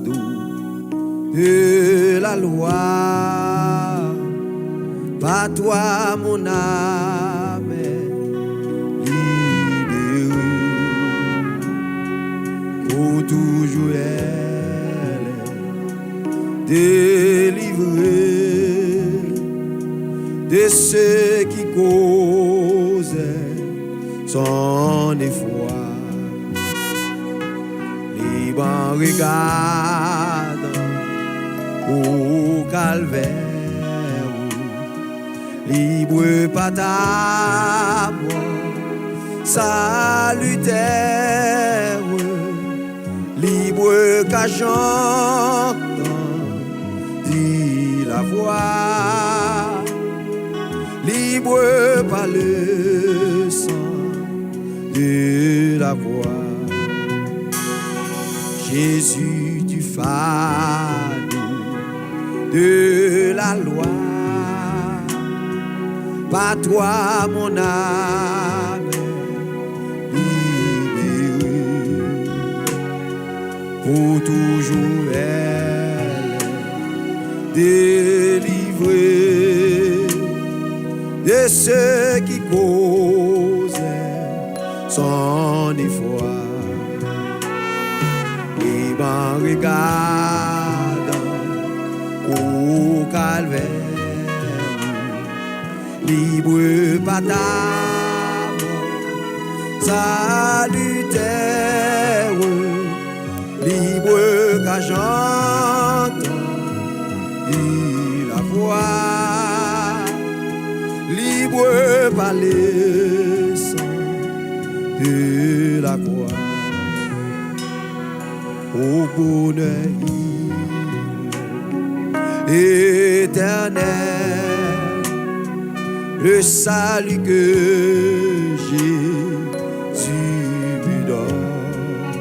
fardeau de la loi. Pas toi, mon âme libérée, pour toujours elle est délivrée de ceux qui causent son effroi. Libre en regard au calvaire, libre pas ta mort salutaire, libre qu'à j'entends dit la voix, libre par le sang de la voix. Jésus du fardeau de la loi, pas toi mon âme libérée, pour toujours elle délivrée de ceux qui causent son effroi. Libre en regardant au calvaire, libre pas ta salutaire, libre qu'à j'entends dit la voix, libre par le sang de la croix. Au bonheur éternel, le salut que Jésus me donne,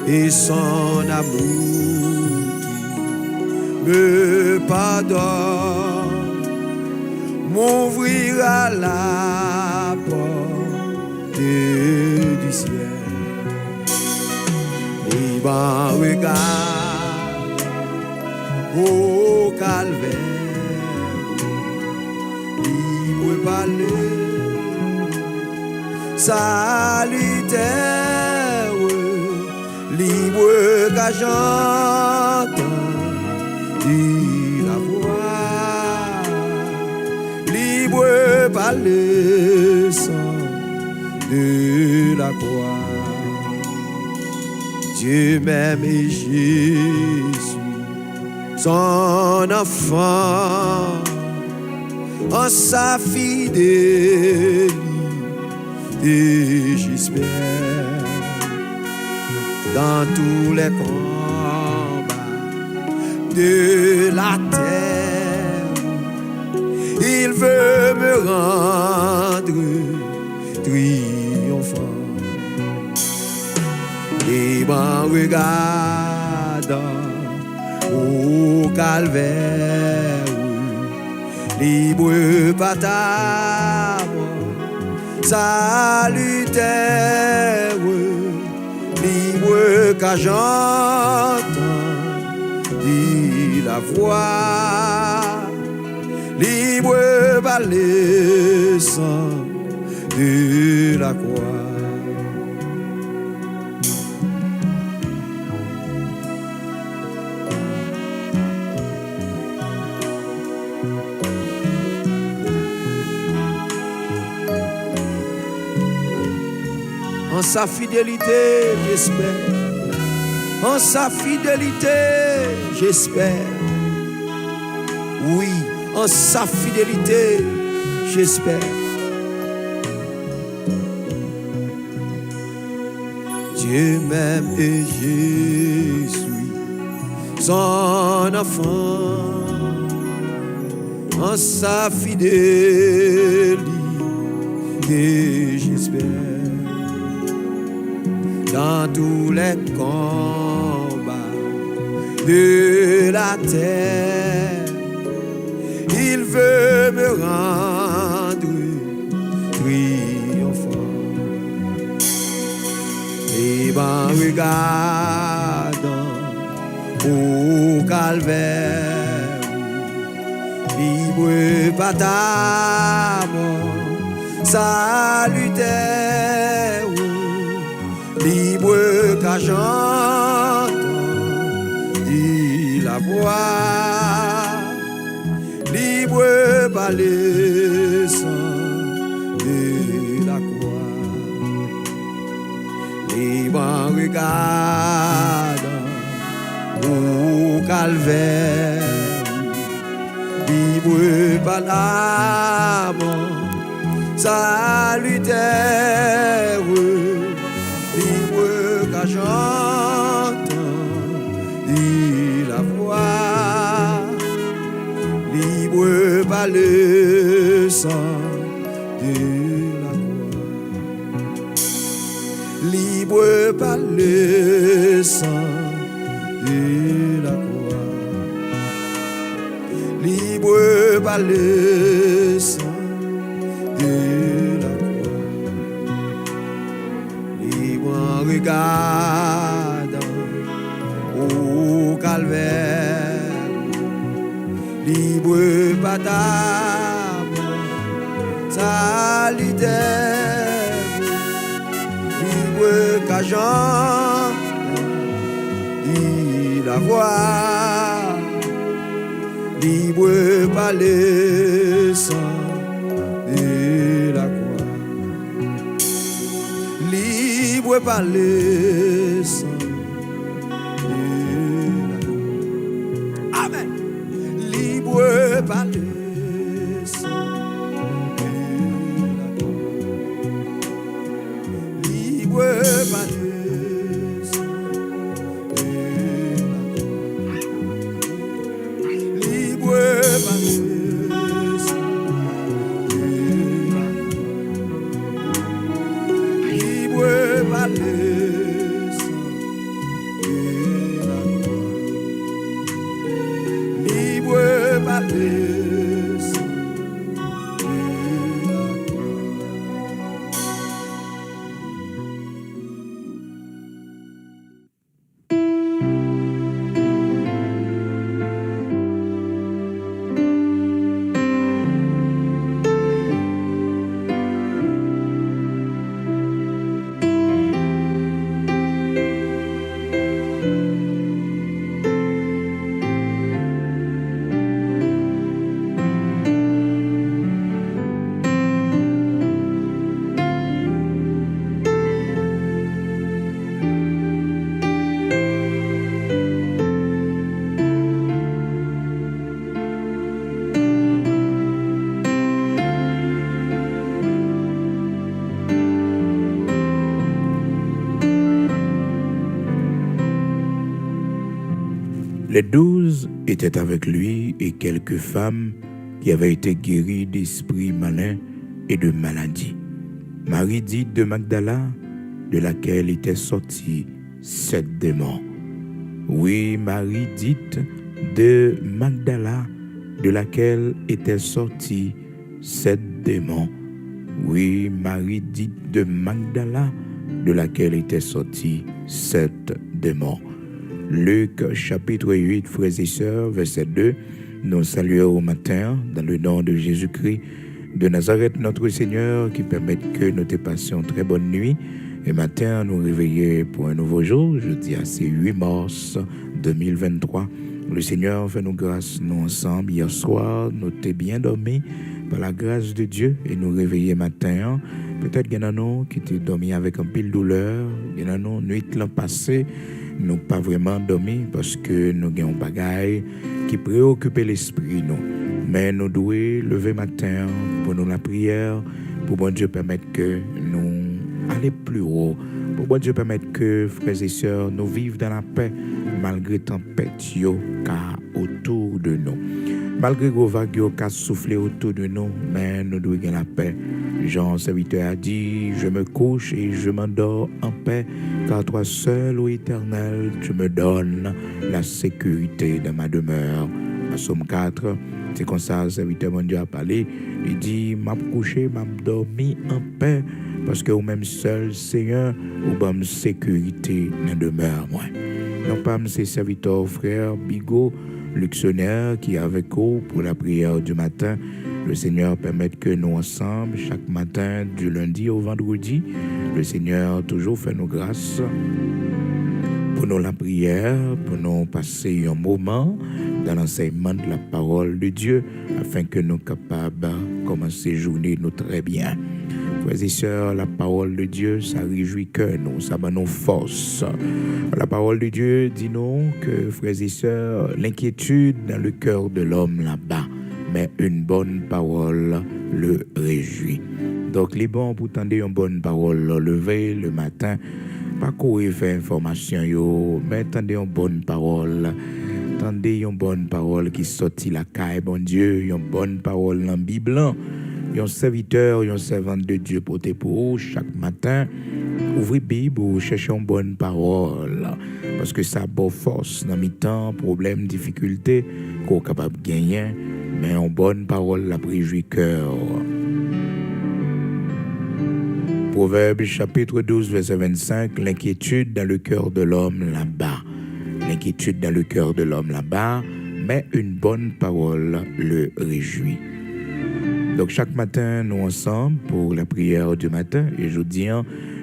et son amour qui me pardonne, m'ouvrira la porte du ciel. Libre en regard au calvaire, libre par le salutaire, libre qu'à j'entends dit la voix, libre par le sang de la croix. Dieu m'aime et Jésus, son enfant, en sa fidélité, j'espère, dans tous les combats de la terre, il veut me rendre triomphant. Libre en regardant au calvaire, libre par ta mort salutaire, libre qu'à j'entends dit la voix, libre par le sang de la croix. En sa fidélité, j'espère. En sa fidélité, j'espère. Oui, en sa fidélité, j'espère. Dieu m'aime et je suis son enfant. En sa fidélité, j'espère. Dans tous les combats de la terre, il veut me rendre triomphant. Et en regardant calvaire, libre par ta mort, salutaire, libre qu'à j'entends, dit la voix, libre par le sang de la croix, libre en regardant au calvaire, libre par la mort, salutaire, libre qu'à j'entends, dit la voix, libre par le sang de la croix, libre par le sang de la croix, libre par le sang de la croix, libre en regardant au calvaire, libre par ta mort, salutaire, libre qu'à j'entends, dit la voix, libre par le sang de la croix, libre par le sang de la croix. Amen. Libre par le sang de la croix, libre par le sang de la croix, libre par le sang de la croix, libre par le sang de la croix, libre par le sang de la croix. Les 12 étaient avec lui et quelques femmes qui avaient été guéries d'esprits malins et de maladies. Marie dite de Magdala, de laquelle étaient sortis 7 démons. Oui, Marie dite de Magdala, de laquelle étaient sortis 7 démons. Oui, Marie dite de Magdala, de laquelle étaient sortis 7 démons. Luc chapitre 8, frères et sœurs, verset 2, nous saluons au matin dans le nom de Jésus-Christ de Nazareth, notre Seigneur, qui permet que nous te passions très bonne nuit. Et matin, nous réveiller pour un nouveau jour, jeudi à c'est 8 mars 2023. Le Seigneur fait nous grâce, nous ensemble. Hier soir, nous t'es bien dormi par la grâce de Dieu et nous réveiller matin. Peut-être qu'il y en a nous qui t'es dormi avec un pile douleur, il y en a nous, nuit l'an passé, nous pas vraiment dormi parce que nous avons un bagaille qui préoccupe l'esprit nous. Mais nous devons lever matin pour nous la prière, pour bon Dieu permettre que nous aller plus haut, pour bon Dieu permettre que frères et sœurs nous vivent dans la paix malgré tempête yo ka autour de nous. Malgré gros vagues yo ka souffler autour de nous, mais nous devons gagner la paix. Jean, serviteur, a dit, je me couche et je m'endors en paix, car toi seul, ô Éternel, tu me donnes la sécurité de ma demeure. Psaume 4, c'est comme ça, le serviteur mon Dieu a parlé. Il dit, m'a couché, m'a dormi en paix, parce que vous même seul, Seigneur, vous donne sécurité dans la demeure, moi. Non pas mes serviteurs, frère Bigot, Luxonnaire qui est avec vous pour la prière du matin. Le Seigneur permette que nous ensemble, chaque matin, du lundi au vendredi, le Seigneur toujours fait nos grâces pour nous la prière, pour nous passer un moment dans l'enseignement de la parole de Dieu, afin que nous soyons capables de commencer la journée nous très bien. Frères et sœurs, la parole de Dieu, ça réjouit que nous, ça donne nos forces. La parole de Dieu dit nous que, frères et sœurs, l'inquiétude dans le cœur de l'homme là-bas, mais une bonne parole le réjouit. Donc, les bons pour tendre une bonne parole, lever le matin, pas courir faire information, mais tendez une bonne parole. Tendez une bonne parole qui sortit la caille, bon Dieu, une bonne parole dans la Bible. Un serviteur, une servante de Dieu porté pour vous chaque matin. Ouvrez Bible ou cherchez une bonne parole. Parce que ça a beau force dans mes temps, problèmes, difficultés, qu'on est capable de gagner. Mais une bonne parole la préjouit cœur. Proverbe chapitre 12, verset 25, l'inquiétude dans le cœur de l'homme là-bas. L'inquiétude dans le cœur de l'homme là-bas, mais une bonne parole le réjouit. Donc chaque matin, nous ensemble pour la prière du matin, et je dis,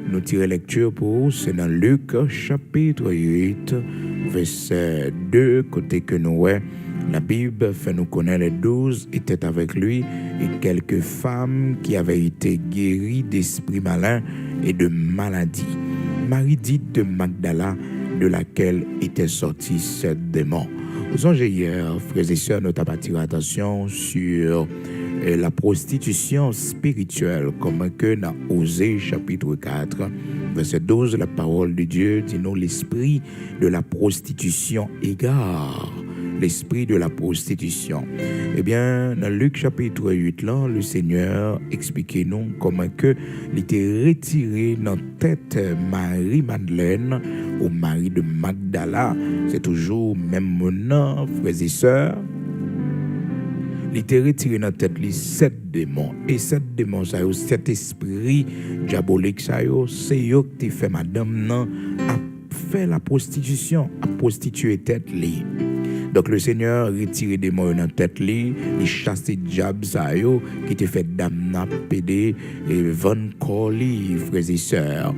nous tirons lecture pour, c'est dans Luc chapitre 8, verset 2, côté que nous est. La Bible fait nous connaître les 12 étaient avec lui et quelques femmes qui avaient été guéries d'esprits malins et de maladies. Marie dite de Magdala, de laquelle était sorti 7 démons. Vous avez hier, frères et sœurs, nous avons attiré attention sur la prostitution spirituelle, comme que dans Osée chapitre 4, verset 12, la parole de Dieu dit nous l'esprit de la prostitution égare. L'esprit de la prostitution. Eh bien, dans Luc chapitre 8, là, le Seigneur expliquait nous comment que il était retiré dans tête Marie-Madeleine au mari de Magdala. C'est toujours même nom, frères et sœurs. Il était retiré dans tête les 7 démons. Et 7 démons, ça y est, 7 esprits diaboliques, ça y est, c'est eux qui fait madame non, a fait la prostitution, a prostitué tête li. Donc le Seigneur retire des démons dans tête li, il chasse les diables ça yo qui te fait damna pédé et van corps frères et sœurs.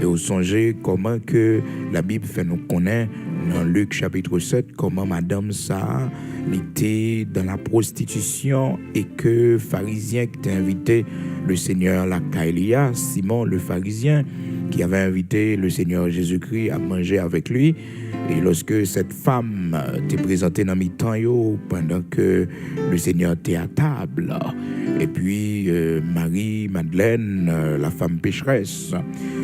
Et vous songez comment que la Bible fait nous connaître dans Luc chapitre 7 comment madame ça était dans la prostitution et que pharisien qui t'a invité le Seigneur la Caïlia, Simon le pharisien qui avait invité le Seigneur Jésus-Christ à manger avec lui. Et lorsque cette femme t'est présentée dans mes temps pendant que le Seigneur était à table, et puis Marie-Madeleine, la femme pécheresse,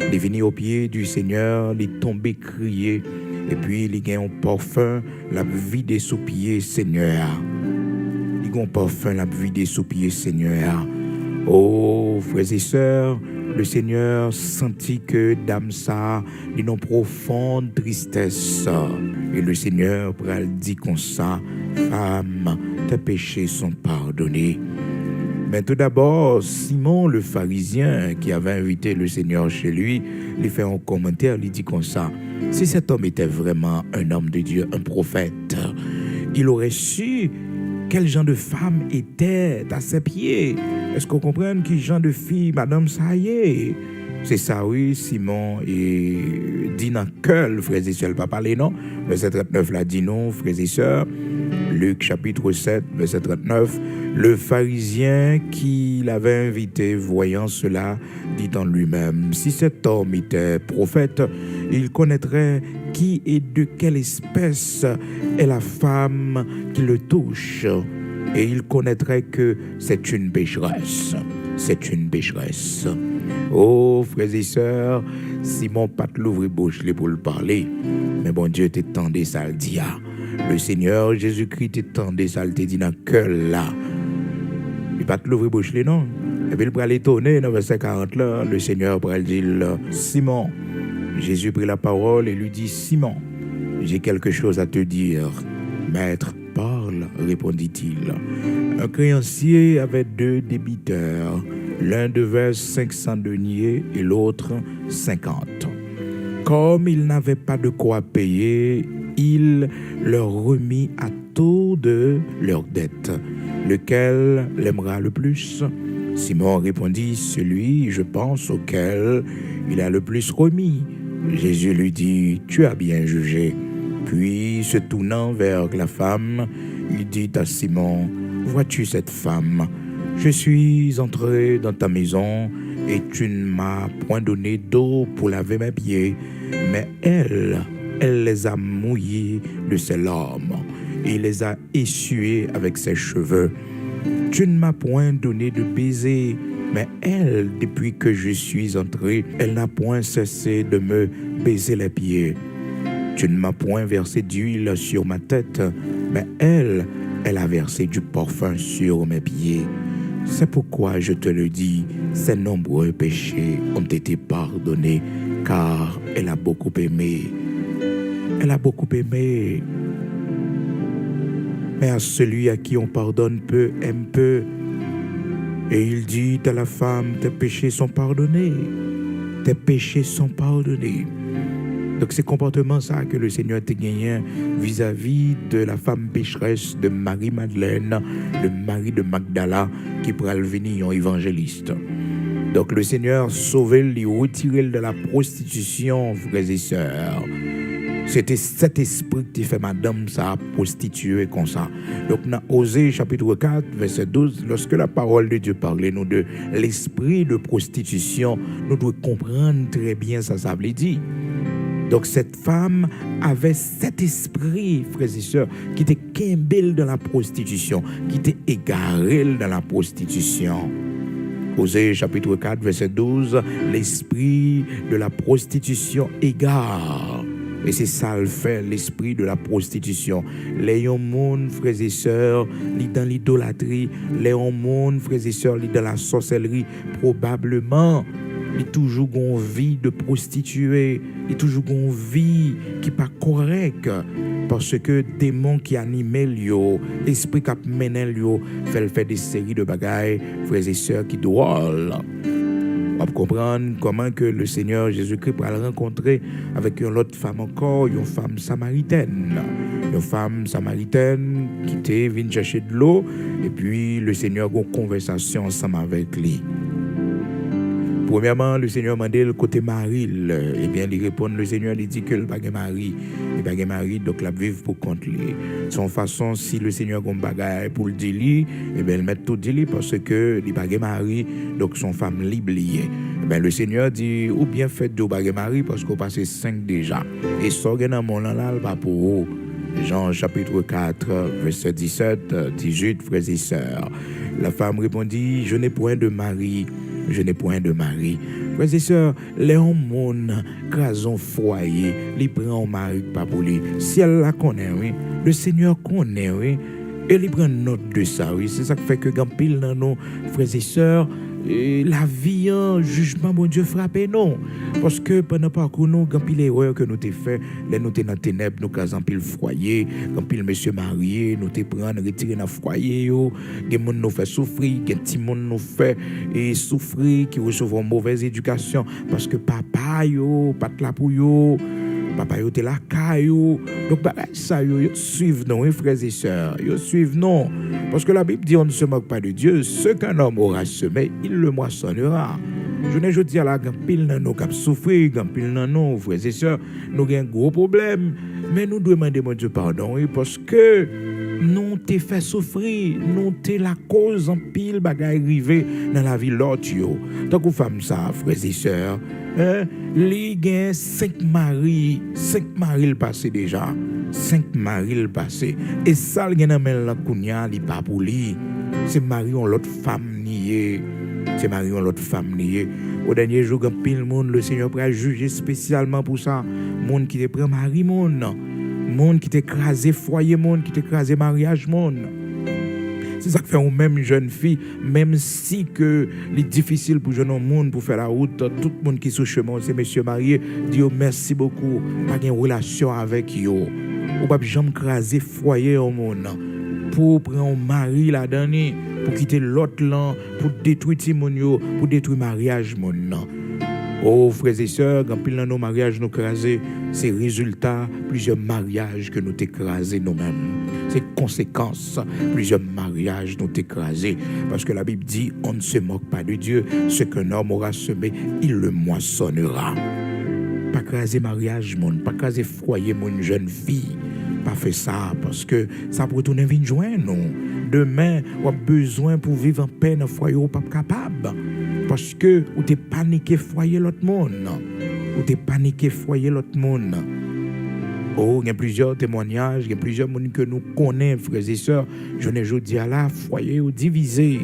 est venue au pied du Seigneur, elle est tombée crier, et puis il y a un parfum, la vide sous pied Seigneur. Il y a un parfum, la vide sous pied Seigneur. Oh, frères et sœurs, le Seigneur sentit que dame ça, d'une profonde tristesse. Et le Seigneur dit comme ça, femme, tes péchés sont pardonnés. Mais tout d'abord, Simon le pharisien qui avait invité le Seigneur chez lui, il fait un commentaire, il dit comme ça, si cet homme était vraiment un homme de Dieu, un prophète, il aurait su quel genre de femme était à ses pieds. Est-ce qu'on comprend quel genre de fille, madame, ça y est? C'est ça, oui, Simon, et dit dans quel, frères et sœurs, pas parler, non? Verset 39, là, dit non, frères et sœurs. Luc, chapitre 7, verset 39. Le pharisien qui l'avait invité, voyant cela, dit en lui-même, si cet homme était prophète, il connaîtrait qui et de quelle espèce est la femme qui le touche. Et il connaîtrait que c'est une pécheresse. C'est une pécheresse. Oh, frères et sœurs, Simon pas l'ouvrir bouche pour le parler. Mais bon Dieu t'étendait ça le dia. Le Seigneur Jésus-Christ t'étendait ça le dit dans le cœur là. Il pas l'ouvrir bouche non. Et puis il va l'étonner dans verset 40 là. Le Seigneur va dire Simon. Jésus prit la parole et lui dit Simon, j'ai quelque chose à te dire. Maître, parle, répondit-il. Un créancier avait 2 débiteurs. L'un devait 500 deniers et l'autre 50. Comme il n'avait pas de quoi payer, il leur remit à taux de leur dette. Lequel l'aimera le plus? Simon répondit, celui, je pense, auquel il a le plus remis. Jésus lui dit, tu as bien jugé. Puis, se tournant vers la femme, il dit à Simon, vois-tu cette femme? Je suis entré dans ta maison et tu ne m'as point donné d'eau pour laver mes pieds, mais elle les a mouillés de ses larmes et les a essuyés avec ses cheveux. Tu ne m'as point donné de baiser, mais elle, depuis que je suis entré, elle n'a point cessé de me baiser les pieds. Tu ne m'as point versé d'huile sur ma tête, mais elle a versé du parfum sur mes pieds. C'est pourquoi je te le dis, ses nombreux péchés ont été pardonnés, car elle a beaucoup aimé. Elle a beaucoup aimé. Mais à celui à qui on pardonne peu, aime peu. Et il dit à la femme, tes péchés sont pardonnés. Tes péchés sont pardonnés. Donc c'est comportement ça que le Seigneur t'a gagné vis-à-vis de la femme pécheresse de Marie-Madeleine, le mari de Magdala, qui pourra venir en évangéliste. Donc le Seigneur sauve lui, retire de la prostitution, frères et sœurs. C'était cet esprit qui fait madame ça prostituée comme ça. Donc dans Osée chapitre 4 verset 12, lorsque la parole de Dieu parlait nous de l'esprit de prostitution, nous devons comprendre très bien ça veut dire. Donc cette femme avait cet esprit, frères et sœurs, qui était quimbel dans la prostitution, qui était égaré dans la prostitution. Osée chapitre 4 verset 12, l'esprit de la prostitution égare. Et c'est ça le fait, l'esprit de la prostitution. Les gens, frères et sœurs, li dans l'idolâtrie, les gens, frères et sœurs, li dans la sorcellerie, probablement, li toujours une vie de prostituée, li toujours une vie qui n'est pas correcte. Parce que démon qui anime yo, esprit qui mène yo, fait des séries de bagailles, frères et sœurs, qui drôles. On peut comprendre comment que le Seigneur Jésus-Christ va le rencontrer avec une autre femme encore, une femme samaritaine. Une femme samaritaine qui était venue chercher de l'eau et puis le Seigneur a une conversation ensemble avec lui. Premièrement, le Seigneur m'a dit le côté Marie. Eh bien, il répond, le Seigneur lui dit que le bagage Marie. Le bagage Marie, donc la vive pour contre lui. Son façon, si le Seigneur a un bagage pour le dire, eh bien, il met tout dit parce que le bagage Marie, donc son femme libliée. Eh bien, le Seigneur dit, ou bien faites du bagage Marie parce qu'on passe 5 déjà. Et ça, dans mon là, pas pour vous. Jean chapitre 4, verset 17, 18, frères et sœurs. La femme répondit, je n'ai point de mari. Je n'ai point de mari. Frères et sœurs, les hommes crasent foyer, les prennent un mari pas pour lui. Si elle la connaît, oui, le Seigneur connaît, oui, et il prend note de ça, oui. C'est ça qui fait que quand pile dans nos frères et sœurs, la vie, jugement, bon Dieu, frappé, non. Parce que pendant parcours, nous, quand pile erreur que nous t'ai fait, là, nous t'es dans ténèbres, nous casons pile foyer, quand pile monsieur marié, nous t'es prendre, retirer dans foyer, yo, des gens nous fait souffrir, des petits gens nous fait souffrir, qui reçoivent une mauvaise éducation, parce que papa, yo, pas là pour yo. Papa yo te la caillou. Donc ça yo suivent non, frères et sœurs, yo suivent non. Parce que la Bible dit on ne se moque pas de Dieu, ce qu'un homme aura semé, il le moissonnera. Je dis à la pile nan nous cap souffrir, pile nan nous frères et sœurs, nous avons un gros problème, mais nous devons demander mon Dieu pardon parce que nous t'ai fait souffrir, nous t'ai la cause en pile bagaille arrivé dans la vie l'autre yo. Tant que femme ça, frères et sœurs, li gen 5 maris le passé déjà. 5 maris le passé. Et ça le gen nan men la kounya li pas pour li. C'est mari on l'autre femme nié. C'est mari on l'autre femme nié. Au dernier jour quand pile monde le Seigneur va juger spécialement pour ça. Monde qui te prend mari monde qui t'écrasé foyer monde qui t'écrasé mariage monde. C'est ça que fait une même jeune fille, même si que c'est difficile pour jeune monde pour faire la route, tout le monde qui est sur le chemin, c'est monsieur marié, dit merci beaucoup, pas de relation avec yo. Ou pas jamais craser foyer au monde pour prendre un mari la dernière, pour quitter l'autre là, pour détruire mon yo, pour détruire mariage mon. Oh, frères et sœurs, quand pile dans nos mariages nous crasés, c'est résultat plusieurs mariages que nous t'écrasés nous-mêmes. C'est conséquences plusieurs mariages nous t'écrasés. Parce que la Bible dit, on ne se moque pas de Dieu. Ce qu'un homme aura semé, il le moissonnera. Pas craser mariage, mon, pas craser foyer, mon jeune fille. Pas fait ça parce que ça pour retourner venir joindre nous. Demain, on a besoin pour vivre en paix dans le foyer, on pas capable. Parce que ou t'es paniqué foyer l'autre monde. Ou t'es paniqué foyer l'autre monde. Oh, il y a plusieurs témoignages, il y a plusieurs monde que nous connaissons, frères et sœurs. Je ne dis à la foyer ou divisé.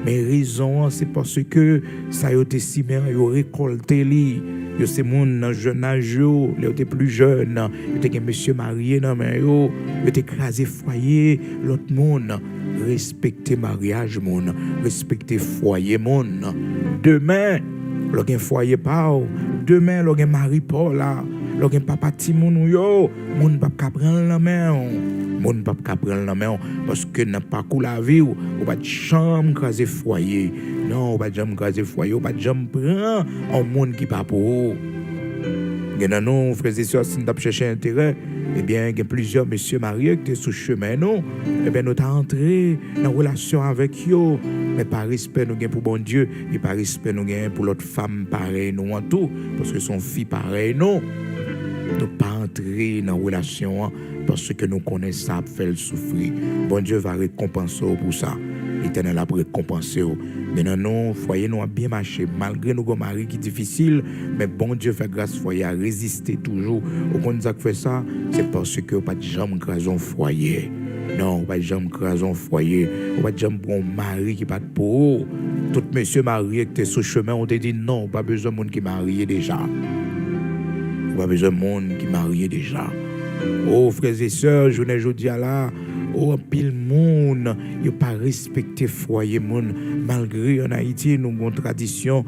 Mais raison, c'est parce que ça a été si bien, ils ont récolté li. Yo c'est mon jeune âge, yo était plus jeune, yo était un monsieur marié non mais yo était écrasé foyer l'autre monde. Respecter mariage mon, respecter foyer mon. Demain, l'autre foyer pas, demain l'autre mari pas là, l'autre papa ti mon yo, mon pas prendre la main. Mon pas prendre la main parce que n'a pas cool la vie ou pas de chambre craser foyer. Non, ou pas de chambre craser foyer, ou pas de chambre prend un monde qui pas pour. Gen non, frères et sœurs, si nous chercher intérêt, eh bien, il y a plusieurs messieurs mariés qui sont sous chemin non. Eh bien, nous t'avons entré dans relation avec eux, mais par respect nous gain pour bon Dieu et par respect nous gain pour l'autre femme pareil nous en tout parce que son fille pareil non. Nous pas entrer dans relation parce que nous connaissons ça fait le souffrir. Bon Dieu va récompenser pour ça. L'Éternel a récompensé. Maintenant, non, foyer nous a bien marché malgré nos maris qui difficile, mais bon Dieu fait grâce foyer à résister toujours. Au contraire fait ça, c'est parce que pas de jambe crason foyer. Non, pas de jambe crason foyer. Pas de jambe bon mari qui pas de peau. Tout monsieur marié qui était sur chemin, on te dit non, pas besoin de monde qui marié déjà. Pas besoin de monde qui marié déjà. Oh, frères et sœurs, je ne dis à là, oh, pile monde, il pas respecté foyer monde. Malgré en Haïti, nous avons une tradition,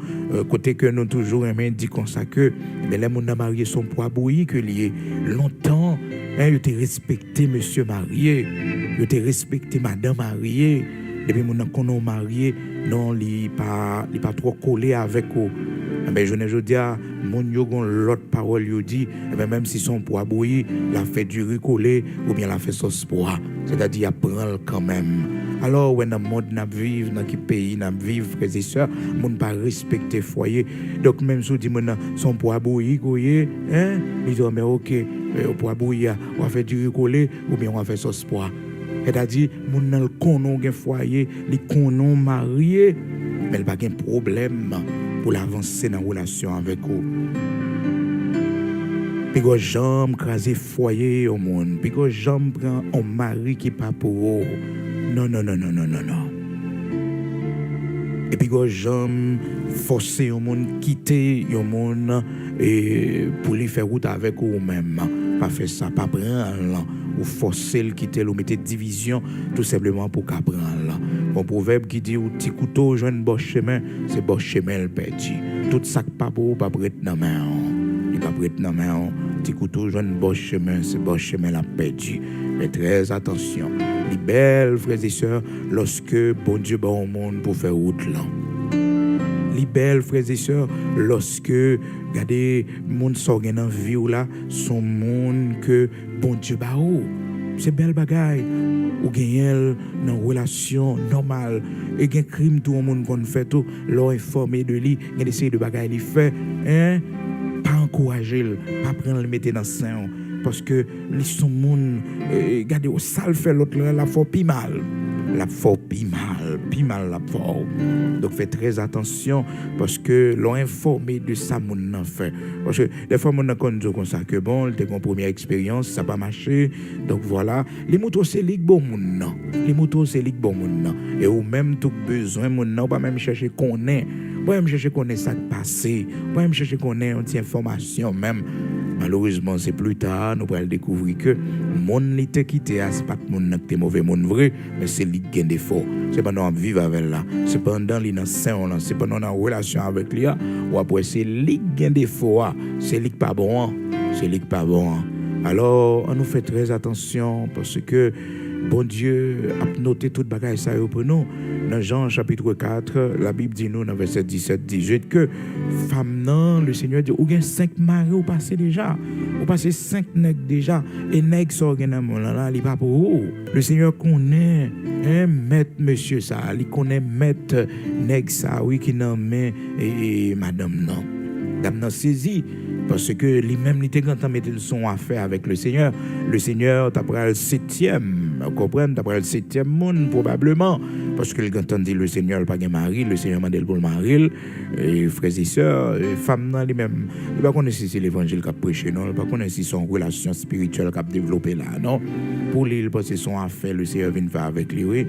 côté que nous toujours aimons dire comme ça que, mais les gens mariés sont pour abouiller que lié. Longtemps, ils ont respecté monsieur marié, ils ont respecté madame mariée. Depuis que nous sommes mariés, non, ils pas trop collé avec eux. Mais je ne dis pas, mon yogon l'autre parole yo dit, même si son poids bouilli, la fait du riz collé ou bien la fait sauce poids, c'est-à-dire il prend quand même. Alors when dans le monde n'a vivre dans quel pays n'a vivre frères et sœurs, mon pas respecter foyer. Donc même si dit mon son poids bouilli goyé, hein, il dit mais OK, poids bouilli on va faire du riz collé ou bien on va faire sauce poids. C'est-à-dire mon dans le konon gen foyer, les konon marié, mais il pas de problème pour l'avancer dans la relation avec eux. Puis que j'aime craser foyer au monde. Puis que j'aime prendre un mari qui pas pour eux. Non. Et puis que j'aime forcer au monde, quitter au monde et pour lui faire route avec eux-mêmes. Pas faire ça, pas prendre ou forcer le quitter, ou mettre division tout simplement pour qu'à prendre. Bon proverbe qui dit, ou petit couteau joint bon chemin, c'est bon chemin le perdu. Tout ça pas pour pas prêt dans main. Il pas prêt dans main. Petit couteau joint bon chemin, c'est bon chemin la perdu. Mais très attention. Les belles frères et sœurs, lorsque bon Dieu bat au monde pour faire route là. Les belles frères et sœurs, lorsque regardez monde sort dans vie là, son monde que bon Dieu bat au. C'est belle bagaille. Ou gagnel dans relation normale et gain crime tout le monde qu'on fait tout l'ont informé de lui gain essayer de bagaille il fait hein pas encourager pas prendre le mettre dans sein parce que les son monde regardez au sale fait l'autre la faut pi mal la faut. Donc faites très attention parce que l'on informé de ça mon nan fait. Parce que des fois mon nan kon dit comme ça que bon, c'était une première expérience, ça pas marché. Donc voilà, les motos c'est lik bon moun nan. Les motos c'est lik bon moun nan. Et ou même tout besoin moun nan, pas même chercher connaît. Pas même chercher connaît ça passé. Pas même chercher connaît une information même. Malheureusement, c'est plus tard, nous allons découvrir que mon l'été quitté, c'est pas que mon est mauvais, mon vrai, mais c'est lui qui a des défauts. C'est pendant qu'on vit avec là, c'est pendant qu'il est sain, c'est pendant qu'on est en relation avec lui, ou après c'est lui qui a des défauts, c'est lui qui pas bon, c'est lui qui pas bon. Alors, on nous fait très attention parce que Bon Dieu a noté toute bagaille ça pour nous. Dans Jean chapitre 4, la Bible dit nous dans verset 17-18 que femme non, le Seigneur dit ou gain 5 maris ou passé déjà. Ou passé 5 nègres déjà et nègres sont dans mon là, il pas pour vous. Le Seigneur connaît maître monsieur ça, il connaît maître nègre ça oui qui nan main et madame non. Dame non saisi parce que lui-même il était content mettre son affaire avec le Seigneur. Le Seigneur t'après le 7e, vous comprenez, t'après le 7e monde probablement parce que quand on dit le Seigneur pas de mari, le Seigneur m'a dit pour le mari et frères et sœurs, femmes non lui-même, il pas connaître si c'est l'évangile qu'a prêché non, il pas connaître si son relation spirituelle qu'a développé là non. Pour lui il pense son affaire le Seigneur vient faire avec lui oui.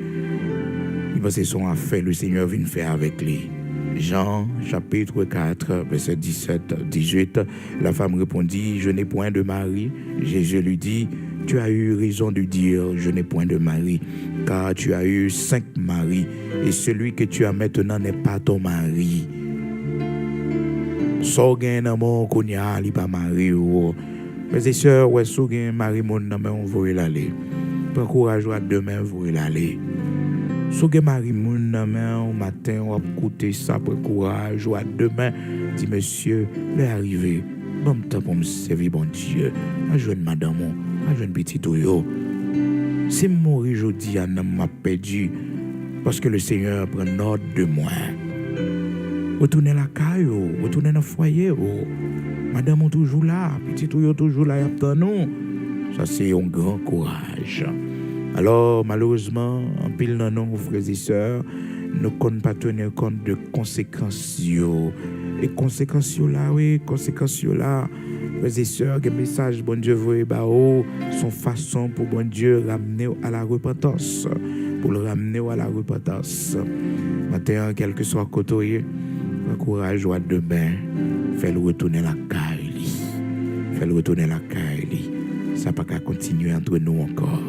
Il pense son affaire le Seigneur vient faire avec lui. Jean, chapitre 4, verset 17-18, la femme répondit, je n'ai point de mari. Jésus lui dit, tu as eu raison de dire, je n'ai point de mari, car tu as eu 5 maris, et celui que tu as maintenant n'est pas ton mari. So gen amour qu'on y a, il pas mari ou. Mes et sœurs, ouais, so gen mari mon nan on voit l'aller. Prends courage à demain, vous l'aller. So gen mari moun nan au matin on va écouter ça pour courage ou à demain dit monsieur l'est arrivé bon temps pour me servir bon Dieu à jeune madame à jeune petit yo c'est mourir jodi a nan m'a perdu parce que le Seigneur prend note de moi retourner la caillou retourner dans foyer madame toujours là petit yo toujours là y attend nous ça c'est un grand courage. Alors, malheureusement, en pile dans nos frères et sœurs, nous ne pouvons pas tenir compte de conséquences. Et conséquences là, oui, conséquences là, frères et sœurs, que message, bon Dieu, vous son façon pour bon Dieu ramener à la repentance. Pour le ramener à la repentance. Maintenant, quel que soit côté, courage à demain, fais-le retourner la caille. Fais-le retourner la caille. Ça ne peut pas continuer entre nous encore.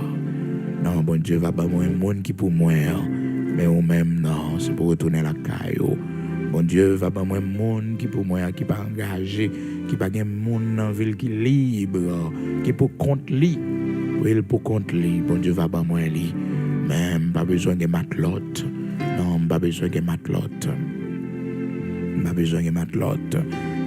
Non, bon Dieu va pas moi un monde qui pour moi, mais ou même non, c'est pour retourner la caillou. Bon Dieu va pas moi un monde qui pour moi, qui pas engagé, qui pas un monde dans ville qui libre, qui pour compte li, oui pour compte li. Bon Dieu va pas moi li, même pas besoin de matelote, non pas besoin de matelote, pas besoin de matelote.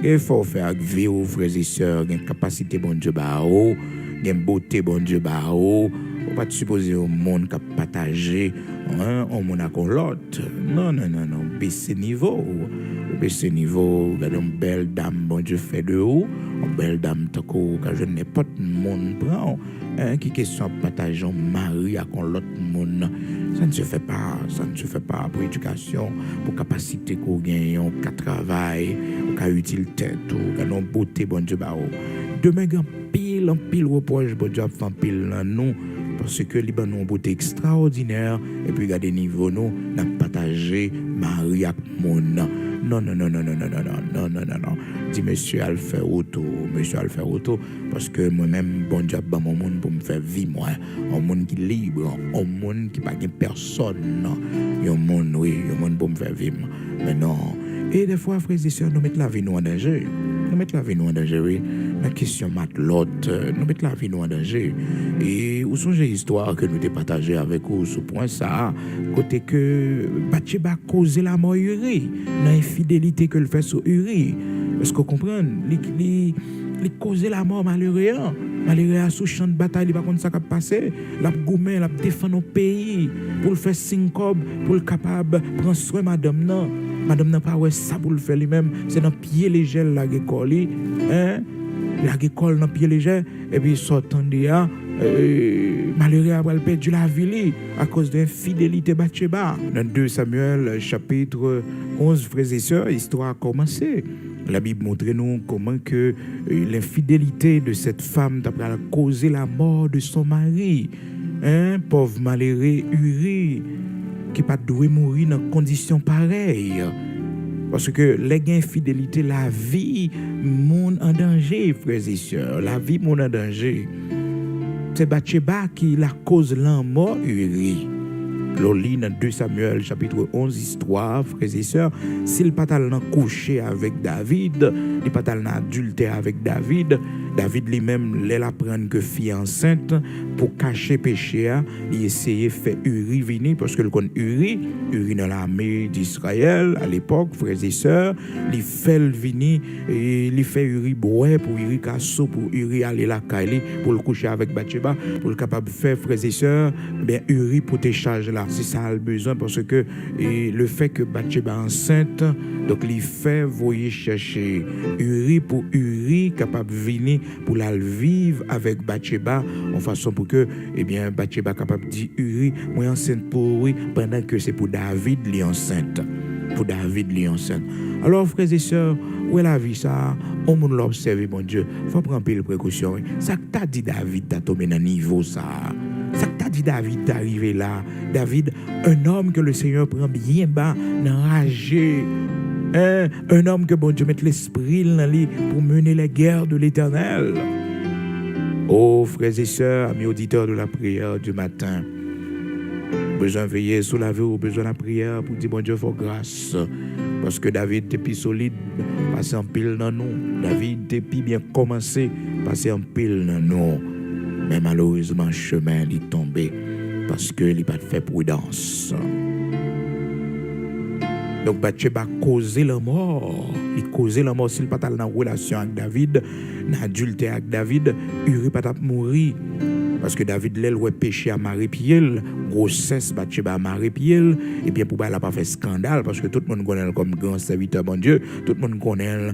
Il faut faire vie aux frères et sœurs, une capacité bon Dieu ba ou, une beauté bon Dieu ba ou. On pas supposer au monde qui partager on monde avec l'autre. Non, baisser niveau. Baisser niveau, regardez une belle dame, bon Dieu fait de haut, une belle dame tako que je n'ai pas de monde prend qui question partager un mari avec l'autre monde. Ça ne se fait pas pour éducation, pour capacité qu'on gagne, pour travail, pour utilité tout, pour beauté bon Dieu ba ou. Demain grand pile reproche bon Dieu fait pile nous. Parce que les gens ont une beauté extraordinaire et puis regardez niveau nous n'a partagé Marie avec mon non dit monsieur à le faire auto parce que moi-même bon Dieu ba mon monde pour me faire vivre moi un monde qui libre un monde qui pas de personne un monde oui un monde pour me faire vivre mais non et des fois frères et sœurs nous mettre la vie nous en danger oui. La question matelote, nous mettons la vie nous en danger. Et où sont les histoires que nous avons partagées avec vous sur point ça, côté que Bathsheba cause la mort Uri, l'infidélité que le fait sur Uri. Est-ce que vous comprenez? Il cause la mort malheureux sous champ de bataille, il va comme ça qui passé. La goumé, la défendre nos pays pour le faire syncope, pour le capable prendre soin madame non. Madame n'a pas ouais ça pour le faire lui-même, c'est dans pied léger la gécole la gécole dans pied léger et puis sortant de là malheureux a perdu la vie à cause de l'infidélité Bathsheba. Dans 2 Samuel chapitre 11 frères et sœurs, l'histoire a commencé. La Bible montre nous comment que l'infidélité de cette femme a causé la mort de son mari. Pauvre malheureux Uri qui pas doué mourir dans conditions pareilles. Parce que les infidélités, la vie monde en danger, frères et sœurs, la vie monde en danger. C'est Bathsheba qui la cause la mort Uri. L'oli dans 2 Samuel chapitre 11 histoire frères et sœurs, s'il pas allé coucher avec David, il pas allé adultère avec David, David lui-même, il apprend que fille enceinte, pour cacher péché, il essayait de faire Uri venir, parce que le connaît Uri dans l'armée d'Israël, à l'époque, frères et sœurs, il fait venir, et il fait Uri boire pour Uri casso, pour Uri aller la caille, pour le coucher avec Bathsheba, pour le capable de faire, frères et sœurs, bien Uri pour tes charges là. C'est ça le besoin, parce que le fait que Bathsheba enceinte, donc il fait voyer chercher Uri pour Uri capable de venir pour la vivre avec Bathsheba en façon pour que Bathsheba capable de dire Uri moi enceinte pour Uri pendant que c'est pour David li enceinte. Alors frères et sœurs, où est la vie ça? On peut l'observer, mon Dieu. Faut prendre pile précaution. Ça que t'as dit David t'as tombé dans niveau ça. Ça que t'as dit David t'es arrivé là. David, un homme que le Seigneur prend bien bas, enragé. Un homme que bon Dieu mette l'esprit dans lui pour mener les guerres de l'Éternel. Oh, frères et sœurs, amis auditeurs de la prière du matin, besoin de veiller sous la vie ou besoin de la prière pour dire bon Dieu, faut grâce. Parce que David était plus solide, passé en pile dans nous. David était bien commencé, passé en pile dans nous. Mais malheureusement, le chemin est tombé parce qu'il n'a pas fait prudence. Donc, Bathsheba causé la mort. Il causait la mort s'il n'a pas dans relation avec David, dans adultère avec David, il n'a pas mourir. Parce que David, là, il a péché à Marie-Piel, grossesse, Bathsheba à Marie-Piel, et bien, pour elle, il n'a pas fait scandale, parce que tout le monde connaît comme grand serviteur de Dieu, tout le monde connaît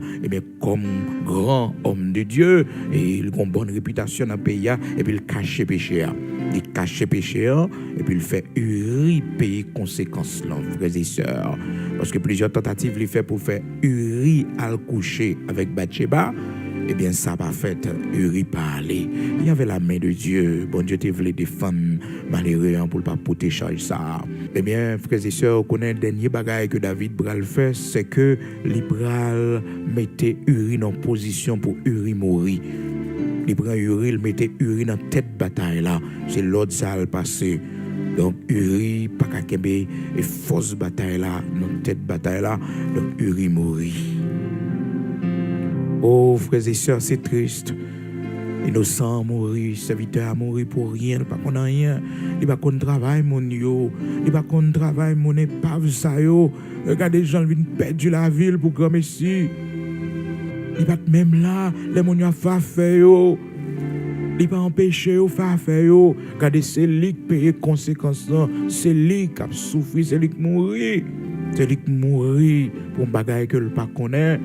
comme grand homme de Dieu, et il a une bonne réputation dans le pays, et puis il cache péché. Il cache péché, et puis il fait Uri payer conséquences, là, frères et sœurs. Parce que plusieurs tentatives il fait pour faire Uri à coucher avec Bathsheba. Eh bien, ça n'a pas fait Uri parler. Il y avait la main de Dieu. Bon Dieu te voulait défendre malheureux pour ne pas porter charge ça. Eh bien, frères et sœurs, on connaît le dernier bagage que David bral fait, c'est que l'Ibral mettait Uri en position pour Uri mourir. Il prend Uri, il mettait Uri dans tête bataille là. C'est l'autre ça le passé. Donc Uri pas qu'à et force bataille là, dans tête bataille là. Donc Uri mourit. Oh, frères et sœurs, c'est triste. Innocent mourir, serviteur mourir pour rien, pas qu'on a rien. Il va qu'on travaille mon yo, il va qu'on travaille mon épave ça yo. Regardez les gens viennent perdre la ville pour grand messie. Il va même là, les mon yo a fait yo. Il va empêcher yo faire yo. Regardez c'est lui qui paye conséquences, c'est lui qui a souffert, c'est lui qui mourir. C'est lui qui mourir pour un bagage que le pas connaît.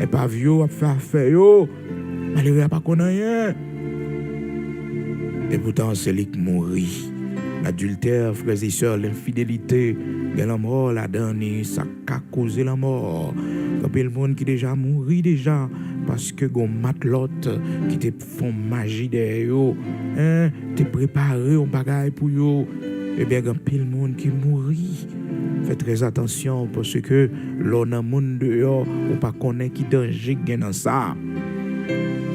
Et pas vieux à faire yo. Malheureux à pas connaître rien. Et pourtant c'est lui qui mourit. L'adultère, frères et sœurs, l'infidélité, la mort là-dedans, ça a causé la mort. Quand il y a le monde qui déjà mourit déjà parce que gon matlotte qui te font magie derrière yo, te préparé un bagage pour yo. Eh bien, quand il y a le monde qui mourit. Faites très attention parce que l'on a monde dehors ou pas connaît qui danger gagne dans ça.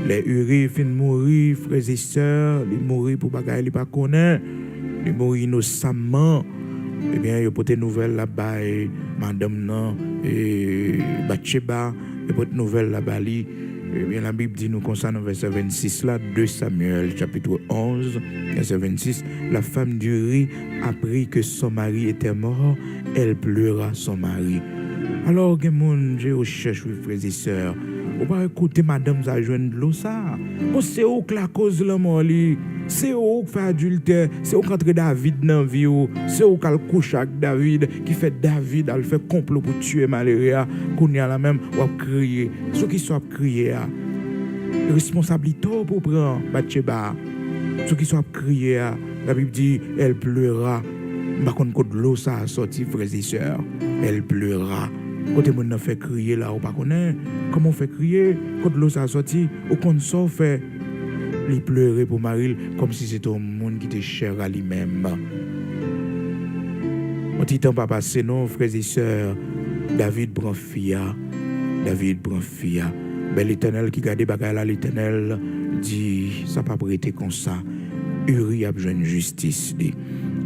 Les Uri fin mourir, frères et sœurs, ils mourir pour bagaille ils pas connaît, ils mourir innocemment. Eh bien, il y a peut-être nouvelle là-bas madame non et Bathsheba, il y a peut-être nouvelle là-bas li. Eh bien, la Bible dit nous concernant verset 26 là, 2 Samuel chapitre 11, verset 26, la femme d'Uri apprit que son mari était mort, elle pleura son mari. Alors, mon Dieu, cherche, frères et sœurs, on va écouter madame ça joindre de l'eau ça. Bon, c'est où que la cause de la mort li? C'est où qui fait adultère? C'est où qu'entre David dans la vie? C'est où qu'elle couche avec David, qui fait David, elle fait complot pour tuer malheureux, qu'on y a la même, ou crier. Ceux qui sont crier, responsabilité pour prendre Bathsheba. Ceux qui sont crier, la Bible dit, elle pleura. Par contre, quand l'eau ça a sorti, frères et sœurs, elle pleura. Quand on a fait crier là, on ne connaît pas comment on fait crier. Quand l'eau ça a sorti, au compte ça fait. Il pleurait pour Marie comme si c'était un monde qui était cher à lui-même. On dit temps pas passé, non, frères et sœurs. David prend fia. Ben, l'Éternel qui garde bagaille là, l'Éternel dit, ça n'a pas prêté comme ça. Uri a besoin de justice.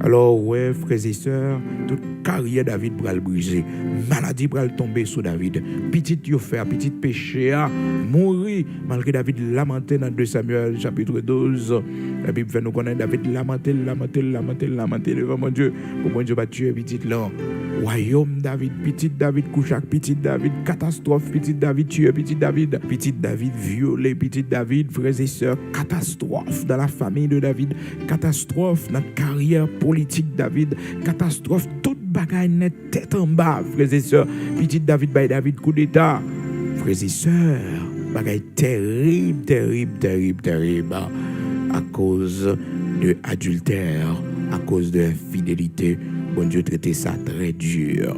Alors, ouais, frères et sœurs, toute carrière David pral briser, maladie pral tomber sur David, petit yo faire, petit péché a mourir, malgré David lamenté dans 2 Samuel chapitre 12. La Bible fait nous connaître David lamenté devant mon Dieu, pour mon Dieu va tuer petit là. Royaume David, petit David couche avec petit David, catastrophe, petit David tué, petit David violé, petit David, frères et sœurs, catastrophe dans la famille de David, catastrophe dans la carrière politique David, catastrophe, toute bagaille net tête en bas, frères et sœurs, petit David by David coup d'état, frères et sœurs, bagaille terrible, à cause de adultère, à cause de infidélité. Bon Dieu traiter ça très dur.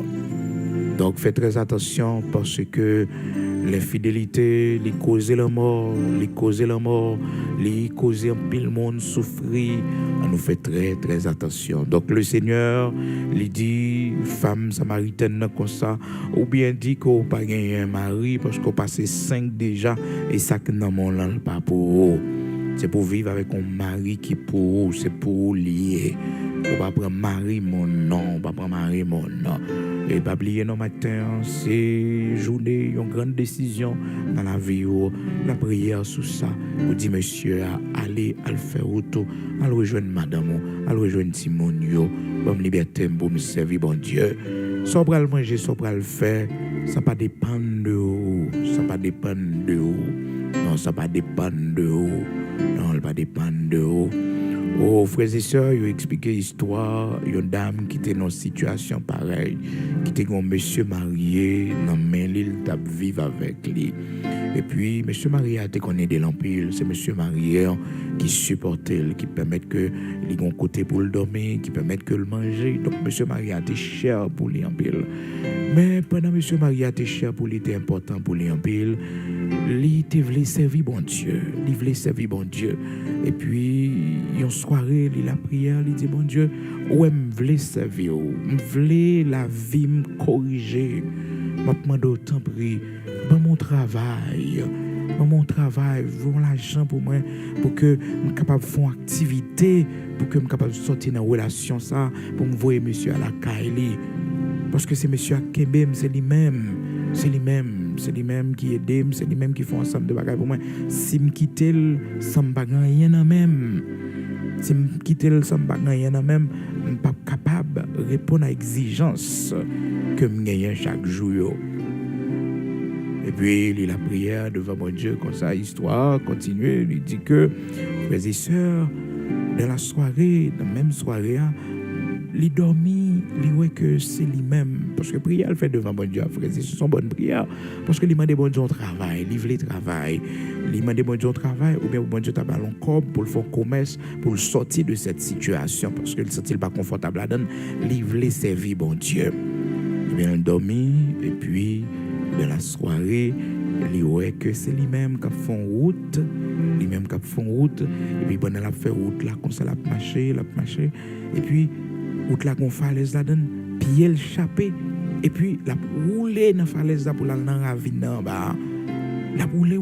Donc faites très attention parce que l'infidélité, les causer la mort, les causer un pile monde souffrir. On nous fait très attention. Donc le Seigneur lui dit, femme samaritaine comme ça, ou bien dit qu'on pas gagné un mari parce qu'on passé 5 déjà et ça que dans mon land pas pour vous. C'est pour vivre avec un mari qui pour vous, c'est pour lier. On va prendre mari mon nom, pas prendre mari mon nom. Et pas oublier nos matins, c'est journée, une grande décision dans la vie, la prière sous ça. Vous dit monsieur, allez à le faire auto, allez rejoindre madame, allez rejoindre Simon, bonne liberté pour me servir bon Dieu. Soit pour le manger, soit pour le faire, ça pas dépend de vous, ça pas dépend de vous. Non, ça pas dépend de vous. Non, ça pas dépend de vous. Oh, frères et sœurs, ils ont expliqué l'histoire. Il y a une dame qui était dans une situation pareille, qui était un monsieur marié, dans l'île, qui vivre avec lui. Et puis, monsieur marié a été connu de l'empire. C'est monsieur marié qui supportait, qui permet que il ait un côté pour le dormir, qui permet que le manger. Donc, monsieur marié a été cher pour lui en pile. Mais pendant monsieur marié a été cher pour lui, était important pour lui en pile. Il voulait servir bon Dieu. Il voulait servir bon Dieu. Et puis, une soirée, il a prié, il dit bon Dieu, ouais, je voulais servir, je voulais la vie me corriger. Je demande autant prix, mon travail, voir l'argent pour moi, pour que je sois capable de faire une activité, pour que je sois capable de sortir dans une relation, ça, pour me voir monsieur à la Kaili. Parce que c'est monsieur Akebem, c'est lui-même qui aide, c'est lui-même qui font ensemble de bagages pour moi. Si je quitte, ça me bagaille rien même. Si je quitte, ça me bagaille rien même. Je ne suis pas capable de répondre à l'exigence que je gagne chaque jour. Et puis, il a prié devant mon Dieu, comme ça, l'histoire continue. Il dit que, frères et sœurs, dans la soirée, dans la même soirée, il dormi, il voit que c'est lui-même. Parce que prière, elle fait devant mon Dieu, frère, c'est son bonne prière. Parce que il demande bon Dieu au travail, il veut travail. Il demande bon Dieu au travail, ou bien bon Dieu t'a ballon corps pour le faire commerce, pour le sortir de cette situation. Parce qu'il ne se sent pas confortable là-dedans, il veut servir bon Dieu. Il vient dormir, et puis, dans la soirée, il voit que c'est lui-même qui fait route. Et puis, pendant la fait route, là, comme ça, la marché. Et puis, route là qu'on falaise là donne pied le chapé et puis la rouler dans falaise là pour la dans ravine en bas la rouler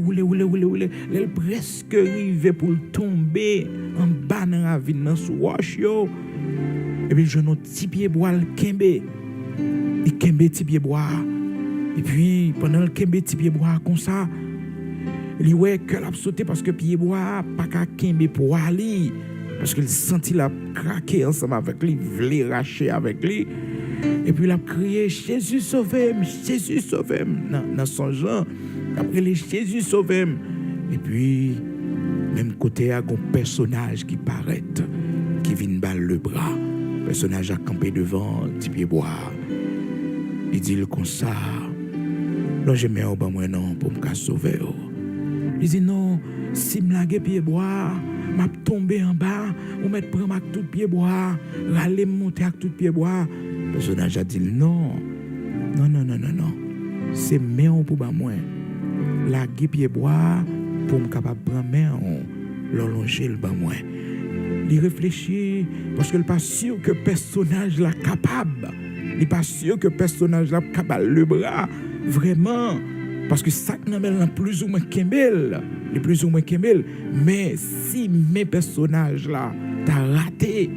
elle presque arrivé pour tomber en bas dans ravine dans sous roche yo et puis je n'ai petit pied bois le kembe il kembe petit pied bois et puis pendant le kembe petit pied bois comme ça il ouais que l'a sauté parce que pied bois pas qu'à kembe pour aller parce qu'il sentit la craquer ensemble avec lui, il voulait racher avec lui. Et puis il a crié, Jésus sauve-moi, Jésus sauve-moi. Dans son genre, après les Jésus sauve-moi. Et puis, même côté, il y a un personnage qui paraît, qui vient balle le bras. Le personnage a campé devant, petit pied bois. Il dit comme ça, là je mets au bas moi non pour me sauver. Il dit non, si me lague pied bois, m'a tombé en bas, ou mettre prendre avec tout pied bois, râler monter avec tout pied bois. Le personnage a dit non. C'est méon pour ba moi. Lague pied bois pour me capable prendre méon, l'allonger le ba moi. Il réfléchit parce qu'il n'est pas sûr que le personnage là capable. Il n'est pas sûr que le personnage là capable le bras vraiment. Parce que ça n'a plus ou moins Kembel, les plus ou moins Kembel. Mais si mes personnages là, t'as raté,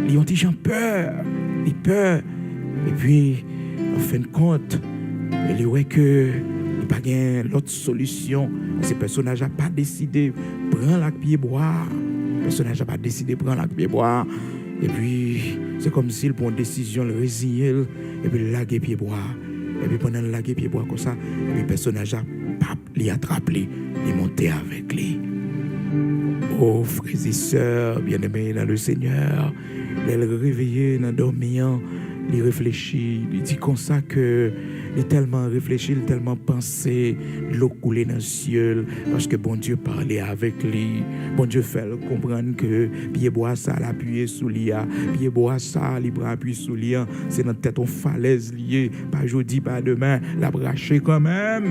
ils ont déjà peur. Ils peur. Et puis, en fin de compte, il voit que il n'y a pas l'autre solution. Ce personnage n'a pas décidé de prendre la pied bois. Le personnage n'a pas décidé de prendre la pied bois. Et puis, c'est comme s'il prend une décision, le résigner, et puis laguer pied bois. Et puis, pendant le laguer pied bois comme ça, et puis le personnage a pas attrapé, il monté avec lui. Oh, frères et sœurs, bien-aimés dans le Seigneur, il réveillé dans dormant, il réfléchit, il dit comme ça que il est tellement réfléchi, il est tellement pensé, l'eau coulait dans le ciel, parce que bon Dieu parlait avec lui, bon Dieu fait comprendre que pied bois ça l'appuyé sous l'ia, pied bois ça il prend appui sous l'ia, c'est dans tête en falaise liée, pas aujourd'hui pas demain, la braché quand même,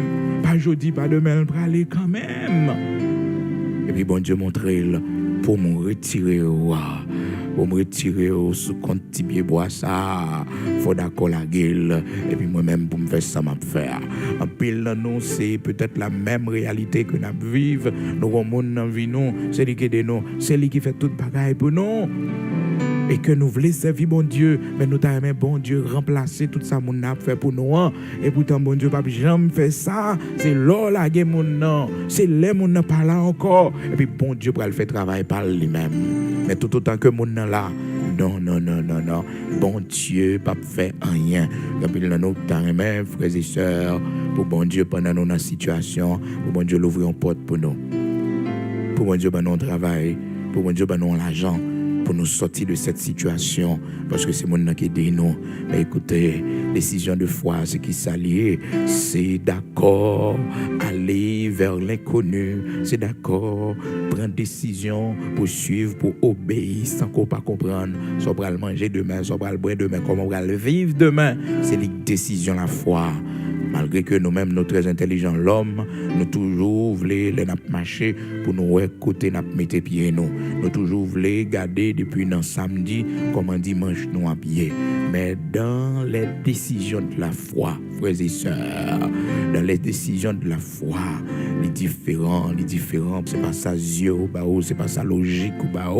pas aujourd'hui pas demain, le braler quand même. Et puis bon Dieu montre pour me retirer pour me retirer sous compte petit pied bois ça faut d'accord la gueule et puis moi-même pour me faire ça m'a faire en pile non c'est peut-être la même réalité que nous vivons nous monde dans vie nous c'est lui qui de nous c'est lui qui fait toute bagaille pour nous et que nous voulons servir bon Dieu mais nous t'aimer bon Dieu remplacer tout ça mon a fait pour nous et pourtant bon Dieu pas jamais fait ça c'est là la gueule mon c'est les mon pas là encore et puis bon Dieu pour le faire travail par lui-même mais tout autant que mon là non bon Dieu pas fait rien quand il nous t'aimer frères et sœurs pour bon Dieu pendant nos situation pour bon Dieu l'ouvrir une porte pour nous pour bon Dieu ben nous travail pour bon Dieu ben nous l'argent pour nous sortir de cette situation, parce que c'est mon qui dit nous. Mais écoutez, décision de foi, ce qui s'allie, c'est d'accord aller vers l'inconnu, c'est d'accord prendre décision pour suivre, pour obéir, sans qu'on pas comprendre, soit pour le manger demain, soit pour le boire demain, comment on va le vivre demain. C'est la décision la foi. Malgré que nous-mêmes, nous très intelligents, l'homme, nous toujours voulons marcher pour nous écouter, nous mettre pieds nous. Nous toujours voulons garder depuis dans samedi, comme dimanche nous à pied. Mais dans les décisions de la foi, frères et sœurs, dans les décisions de la foi, les différents, c'est pas ça yeux ou bas, c'est pas ça logique ou bas,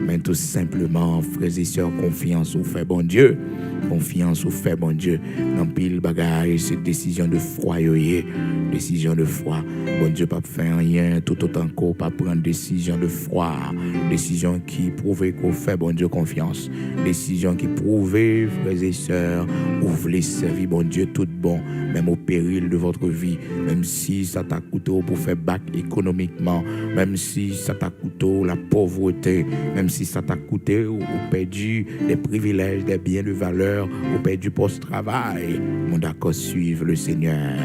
mais tout simplement, frères et sœurs, confiance au fait bon Dieu. Confiance au fait bon Dieu. Dans pile bagaille, c'est décision de foi, décision de foi. Bon Dieu pas faire rien, tout autant qu'on pas prendre décision de foi. Décision qui prouve qu'on fait bon Dieu confiance. Décision qui prouve, frères et sœurs, vous voulez servir bon Dieu tout bon, même au péril de votre vie, même si ça t'a coûté pour faire bac économiquement, même si ça t'a coûté la pauvreté, même si ça t'a coûté ou perdu des privilèges, des biens de valeur, ou perdu post-travail, mon d'accord suivre le Seigneur.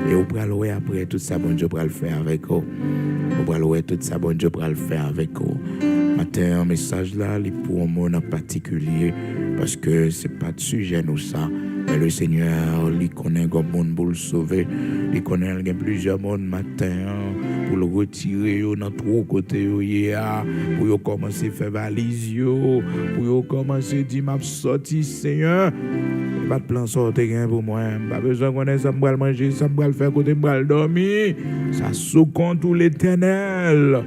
Et au bras après tout ça, bon Dieu pour le faire avec vous. Au bras tout ça, bon Dieu pour le faire avec vous. Matin, un message là, il pour un monde en particulier, parce que c'est pas de sujet nous ça. Mais le Seigneur, il connaît un monde pour le sauver. Il connaît plusieurs mondes matin pour le retirer dans trois côtés. Pour commencer à faire valise, pour commencer à dire, m'a sorti, Seigneur. Pas de plan sortir pour moi. Pas besoin qu'on ait ça, me le manger, ça me le faire côté, me le dormir. Ça sous compte l'Éternel.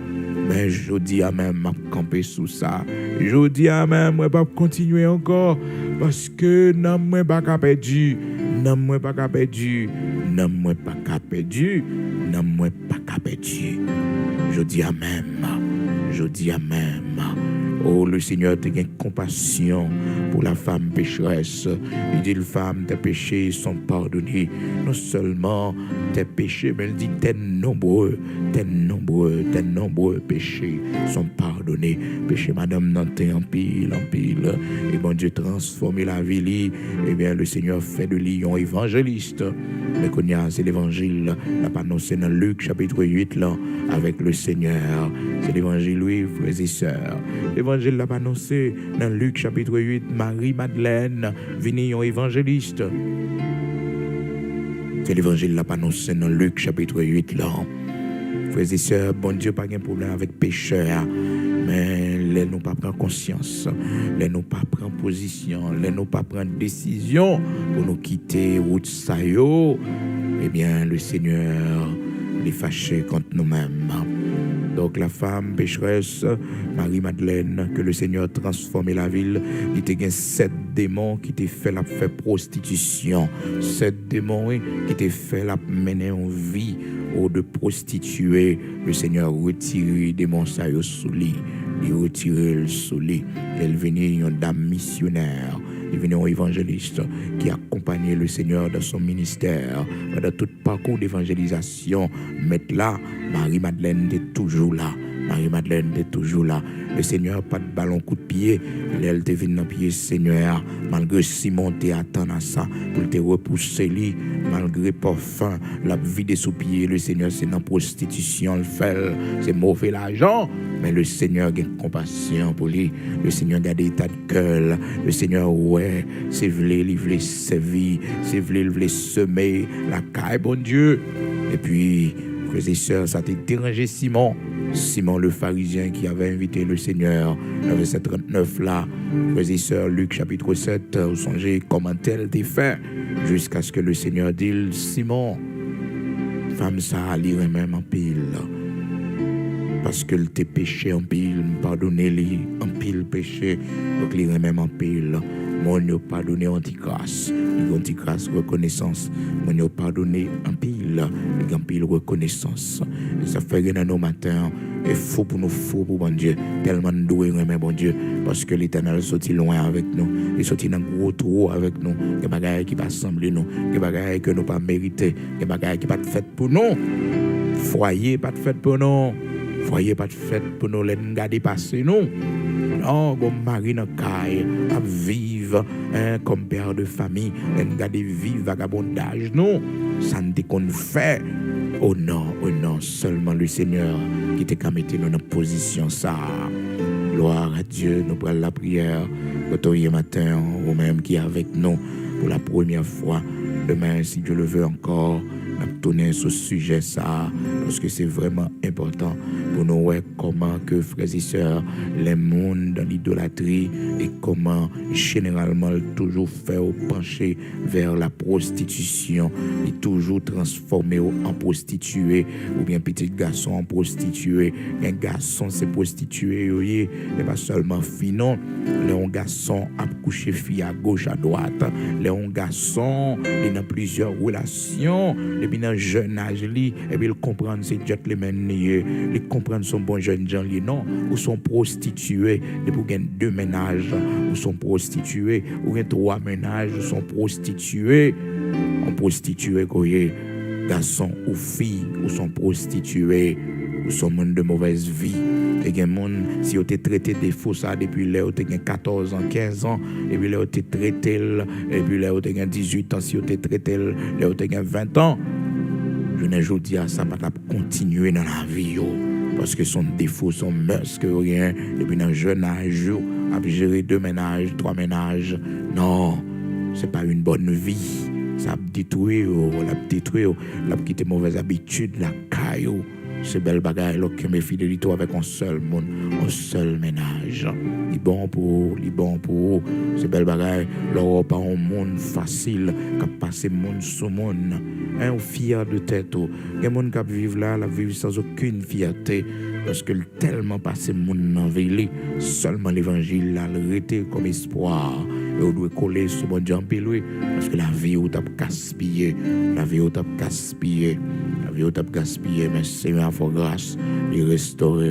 Mais je dis à même, m'a camper sous ça. Je dis à même, moi pas continuer encore. Parce que non, moi pas qu'à perdu. Non, moi pas qu'à perdu. Non, moi pas qu'à perdu. Non, moi pas qu'à perdu. Je dis à même. Je dis à même. Oh, le Seigneur te gagne compassion pour la femme pécheresse. Il dit, la femme, tes péchés sont pardonnés. Non seulement tes péchés, mais il dit, tes nombreux péchés sont pardonnés. Péché, madame, nanté en pile. Et bon Dieu transforme la vie. Eh bien, le Seigneur fait de lui un évangéliste. Mais qu'on y a, c'est l'évangile. N'a pas annoncé dans Luc, chapitre 8, là, avec le Seigneur. C'est l'évangile, oui, frères et sœurs. L'évangile l'a pas annoncé dans Luc chapitre 8, Marie-Madeleine, vini un évangéliste. C'est l'évangile l'a pas annoncé dans Luc chapitre 8 là. Frères et sœurs, bon Dieu pas de problème avec pécheurs, mais les nous pas prendre conscience, les nous pas prendre position, les nous pas prendre décision pour nous quitter route ça yo. Eh bien le Seigneur les fâché contre nous-mêmes. Donc la femme pécheresse, Marie-Madeleine, que le Seigneur transformé la ville, il te gagne 7 démons qui t'a fait la faire prostitution. 7 démons oui, qui t'a fait la mener en vie ou de prostituée. Le Seigneur retire les démons ça sous lit. Il retire le sous lit. Elle venait une dame missionnaire. Il venait un évangéliste qui accompagnait le Seigneur dans son ministère, dans tout parcours d'évangélisation. Mais là, Marie-Madeleine est toujours là. Marie-Madeleine est toujours là. Le Seigneur, pas de ballon coup de pied. Elle te vient dans le pied, Seigneur. Malgré Simon, te attend à ça pour te repousser lui. Malgré parfum, la vie sous pied. Le Seigneur, c'est dans la prostitution, le fait. C'est mauvais l'argent. Mais le Seigneur a compassion pour lui. Le Seigneur a des états de cœur. Le Seigneur, ouais, c'est voulu, il voulait servir. C'est voulu, il voulait semer la caille, bon Dieu. Et puis, frères et sœurs, ça t'a dérangé Simon. Simon le pharisien qui avait invité le Seigneur, le verset 39 là, frères et sœurs, Luc chapitre 7, vous songez comment tel t'est fait, jusqu'à ce que le Seigneur dise, Simon, femme ça, lire même en pile, parce que t'es péché en pile, pardonnez-lui en pile péché, donc lire même en pile. Mon Dieu pardonné anti-grâce, anti-grâce reconnaissance. Mon Dieu pardonné en pile, en pile reconnaissance. Et ça fait rien nos matins. Et faux pour nous, faux pour bon Dieu. Tellement doué, mais bon Dieu. Parce que l'Éternel sorti loin avec nous. Il sorti dans un gros trou avec nous. Des bagailles qui pas sembler nous. Des bagailles que nous pas mérité. Des bagailles qui pas de fait pour nous. Foyer pas de fait pour nous. Foyer pas de fait pour nous. Les garder passer nous. Non, comme mari dans caille, à vivre comme père de famille, les garder vivre vagabondage. Non, ça ne qu'on fait. Oh non, seulement le Seigneur qui t'a mis dans notre position ça. Gloire à Dieu, nous prenons la prière. Aujourd'hui matin, ou même qui est avec nous pour la première fois. Demain, si Dieu le veut encore, nous tourner sur ce sujet ça, parce que c'est vraiment important pour nous voir comment que frères et sœurs, les mondes dans l'idolâtrie et comment généralement toujours faire pencher vers la prostitution et toujours transformer en prostituée ou bien petit garçon en prostituée. Un garçon c'est prostituée, et pas seulement fille non. Les garçons a couché fille à gauche à droite. Les garçons ils ont plusieurs relations. Depuis dans jeune âge li et puis il comprend c'est jet les men il comprend son bon jeune gens li non ou sont prostituées depuis gain 2 ménages ou sont prostituées ou gain 3 ménages ou sont prostituées on prostitué koye garçon ou fille ou sont prostituées ou sont monde de mauvaise vie et gen monde si on te traité des faux ça depuis là on te gen 14 ans 15 ans et puis là on te traité et puis là on te gen 18 ans si on te traité là on te gen 20 ans. Je ne dis à ça pas continuer dans la vie parce que son défaut son mœurs que rien depuis dans jeune âge à gérer 2 ménages 3 ménages non c'est pas une bonne vie ça détruit la quitter mauvaise habitude la caillou c'est belle bagaille là que mes fidélité avec un seul monde un seul ménage il bon pour c'est belle bagaille là pas un monde facile qui passer monde sous monde un fier de tête il monde qui vivre là la vivre sans aucune fierté parce que tellement passé monde dans vie seulement l'évangile là arrêté comme espoir et on doit coller sur mon Dieu parce que la vie où t'as gaspillé mais Seigneur faut grâce les restaurer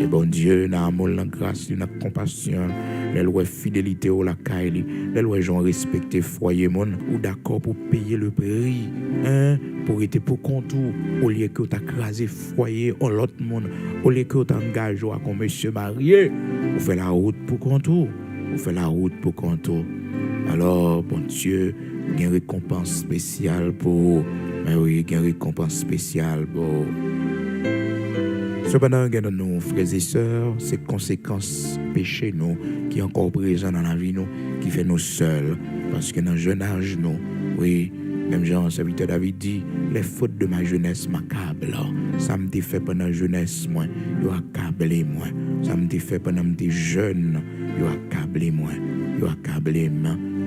et bon Dieu n'a amour la grâce n'a compassion les lois fidélité au la caille les lois gens respecter foyer mon ou d'accord pour payer le prix pour être pour compte au lieu que tu as crasé foyer en l'autre monde au lieu que tu engages comme monsieur marié on fait la route pour compte alors bon Dieu il y a une récompense spéciale pour mais oui, il y a une récompense spéciale pour cependant, nous, frères et sœurs, ces conséquences péchés nous qui sont encore présents dans la vie nous, qui fait nous seuls, parce que dans le jeune âge nous, oui, même Jean, serviteur David dit, les fautes de ma jeunesse m'accablent. Ça me fait pendant la jeunesse, moi, il a accablé moi. Ça me fait pendant que j'étais jeune, il a accablé moi.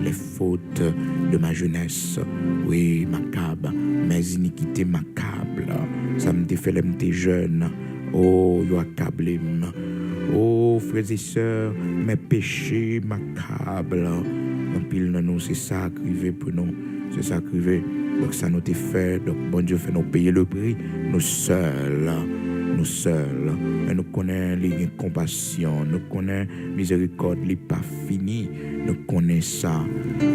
les fautes de ma jeunesse. Oui, macabre, mes iniquités macabres. Ça me fait les m'étais jeune. Oh, yo accablé. Oh, frères et sœurs, mes péchés macabres. En pile, nous, c'est ça qui pour nous. C'est ça qui donc ça nous est fait. Donc, bon Dieu fait nous payer le prix. Nous seuls. Nous seuls. Et nous connaissons les compassion. Nous connaissons miséricorde, les pas fini. Nous connaissons ça.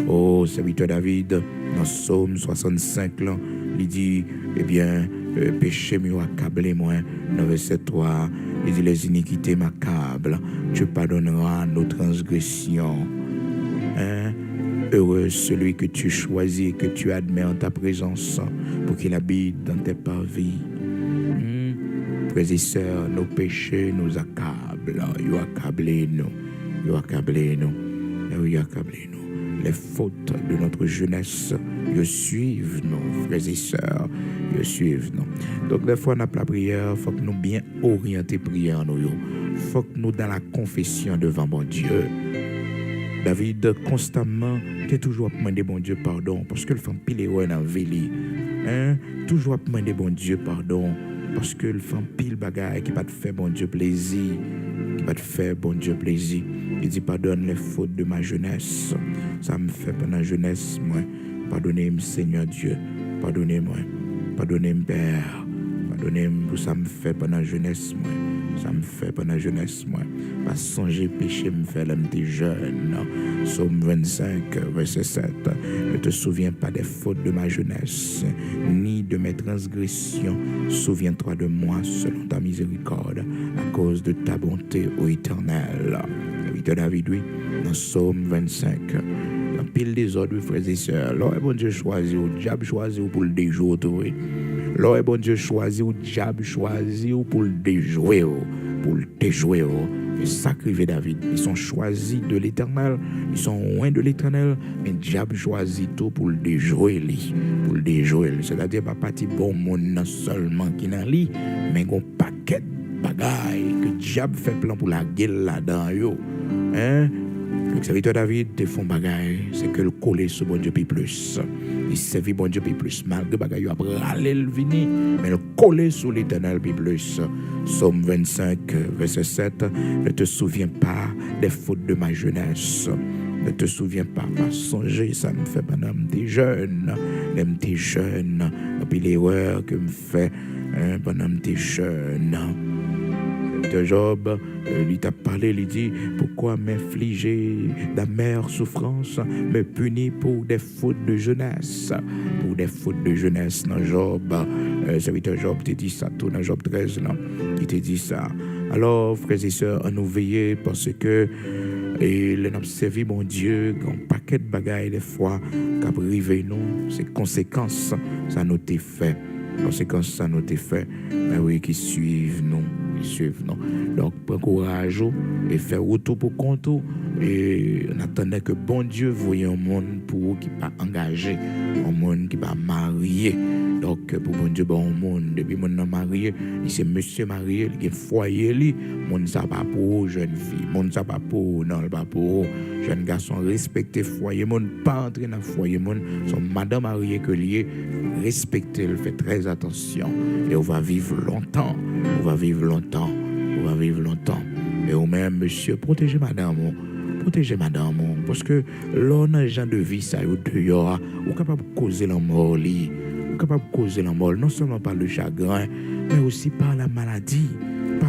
Oh, serviteur David, dans Psaume 65, là, il dit, eh bien, péché mieux accablé moi. Dans verset 3, il dit, les iniquités m'accablent. Tu pardonneras nos transgressions. Hein? Heureux celui que tu choisis et que tu admets en ta présence pour qu'il habite dans tes parvis. Frères et sœurs, nos péchés nous accablent. Ils accablent nous. Ils accablent nous. Ils accablent nous. Les fautes de notre jeunesse, ils suivent nous, frères et sœurs. Ils suivent nous. Donc, des fois, on a la prière, il faut que nous bien orienter prière. Il faut que nous dans la confession devant bon Dieu. David, constamment, tu es toujours à demander bon Dieu pardon parce que le fait pile erreur dans la vie. Toujours à demander bon Dieu pardon parce que le fait pile bagaille qui va te faire bon Dieu plaisir. Qui va te faire bon Dieu plaisir. Il dit pardonne les fautes de ma jeunesse. Ça me fait pendant la jeunesse, moi. Pardonnez-moi, Seigneur Dieu. Pardonnez-moi. Pardonnez-moi, Père. Pardonnez-moi pour ça me fait pendant la jeunesse, moi. Ça me fait pendant la jeunesse, moi. Pas songer péché me fait l'homme des jeunes. Psaume 25, verset 7. Ne te souviens pas des fautes de ma jeunesse, ni de mes transgressions. Souviens-toi de moi selon ta miséricorde, à cause de ta bonté, ô Éternel. Victor David, oui, dans Psaume 25. Dans pile des ordres, frères et sœurs. Là, bon Dieu choisit, ou diable choisit pour le déjouer, oui. Là, bon Dieu choisit, ou diable choisit pour le déjouer, pour le déjouer. Et ça qu'arrive David. Ils sont choisis de l'Éternel, ils sont loin de l'Éternel, mais le diable choisit tout pour le déjouer. Pour le déjouer. C'est-à-dire, pas parti bon monde seulement qui n'a lit, mais un paquet de bagailles que le diable fait plan pour la gueule là-dedans. Le serviteur David te font bagaille, c'est que le coller sur bon Dieu puis plus. Il servit bon Dieu puis plus. Malgré bagaille, il a râlé le vini, mais le coller sur l'Éternel puis plus. Psaume 25, verset 7. Ne te souviens pas des fautes de ma jeunesse. Ne te souviens pas songer, ça me fait pendant tes jeunes. Même tes jeunes. Et puis l'erreur que me fait pendant tes jeunes. De Job, lui t'a parlé, lui dit, pourquoi m'infliger d'amères souffrances, me punir pour des fautes de jeunesse, pour des fautes de jeunesse. Dans Job, serviteur Job t'a dit ça, tout dans Job 13, là, il t'a dit ça. Alors, frères et sœurs, à nous veiller parce que les nous servi mon Dieu, un paquet de bagailles des fois, qui privé nous, ces conséquences, ça nous t'est fait. Conséquences, ça nous t'est fait. Mais oui, qui suivent nous. Donc, prends courage et faire retour pour compte. Et on attendait que bon Dieu voyait un monde pour qui pas engagé, un monde qui pas marié. Donc, pour bon Dieu, bon monde, depuis mon nom marié, il c'est monsieur marié, il a foyer, li, monde ça pas pour jeune fille, monde ça pas pour, non, pas pour jeune garçon, respecter foyer, monde pas entrer dans foyer, monde, son madame mariée que lié, respecter, fait très attention. Et on va vivre longtemps. Et au même, monsieur, protégez madame, parce que l'on a gens de vie, ça y est, dehors, ou capable de causer la mort, non seulement par le chagrin, mais aussi par la maladie, ou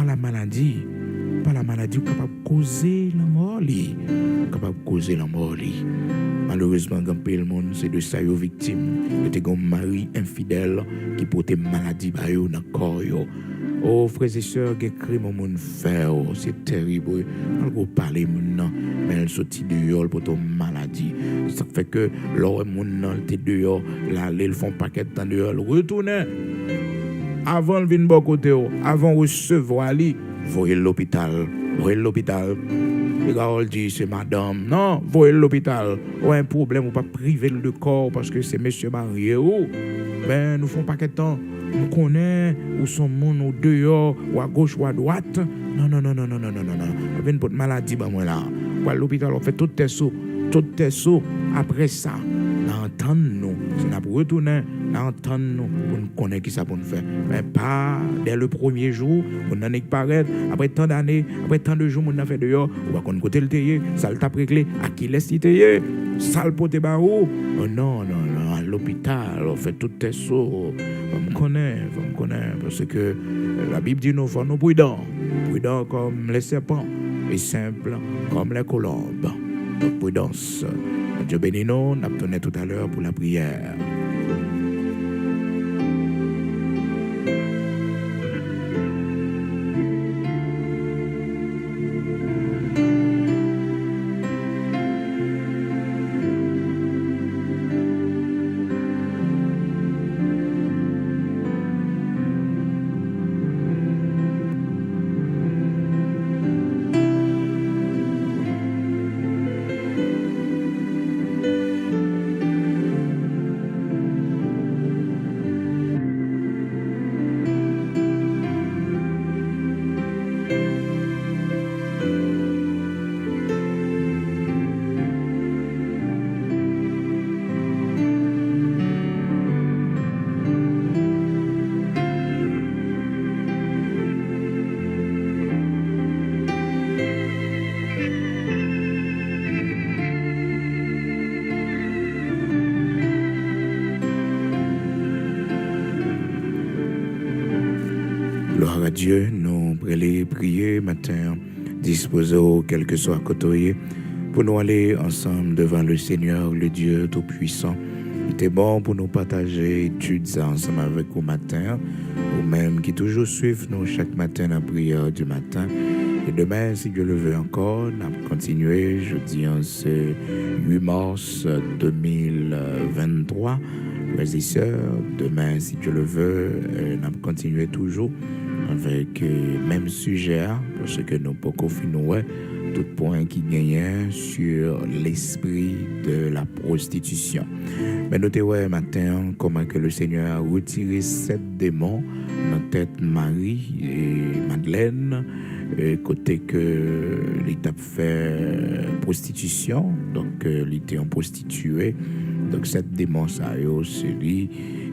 capable de causer la mort, Malheureusement, quand le monde, c'est de ça, yo victime, de un mari infidèle qui porte maladie dans le corps. Oh, frères et sœurs, qui crime au monde faire, c'est terrible. On va parler maintenant, mais elle sortit dehors pour ton maladie. Ça fait que l'or monde t'es dehors, là, ils font paquet de temps dehors, retournez. Avant de venir bon côté, avant de recevoir Ali, voyez l'hôpital. Les gars dit c'est madame. Non, voyez l'hôpital. Ou un problème, ou pas priver le corps parce que c'est monsieur marié. Ben, nous font paquet de temps. Nous connaissons où sont monde ou dehors, ou à gauche ou à droite. Non. Venez pour maladie, ben moi là. Pour l'hôpital, on fait tout tes sauts. après ça, entendre-nous. Si nous retournons, entendre-nous pour nous connaître qui ça pour nous faire. Mais pas dès le premier jour, on en est paraître, après tant d'années, après tant de jours, on a fait dehors, on va qu'on côté le théier, ça le tape réglé, à qui laisse théier, ça le pote barreau. Oh non, à l'hôpital, on fait tout tes sauts. On me connaît, parce que la Bible dit nous faut nous prudents comme les serpents et simples comme les colombes. Donc prudence. Dieu bénit nous, on a tourné tout à l'heure pour la prière. Gloire à Dieu, nous allons prier matin, disposer quel que soit côté, pour nous aller ensemble devant le Seigneur, le Dieu Tout-Puissant. Il était bon pour nous partager études ensemble avec vous matin, ou même qui toujours suivent nous chaque matin la prière du matin. Et demain, si Dieu le veut encore, nous allons continuer, jeudi, ce 8 mars 2023. Frères et sœurs, demain, si Dieu le veut, nous allons continuer toujours avec le même sujet, parce que nous pouvons finir tout point qui gagne sur l'esprit de la prostitution. Mais notez matin comment que le Seigneur a retiré 7 démons dans tête Marie et Madeleine, côté que l'État fait prostitution, donc l'État en prostituée. Donc 7 démons ça c'est lui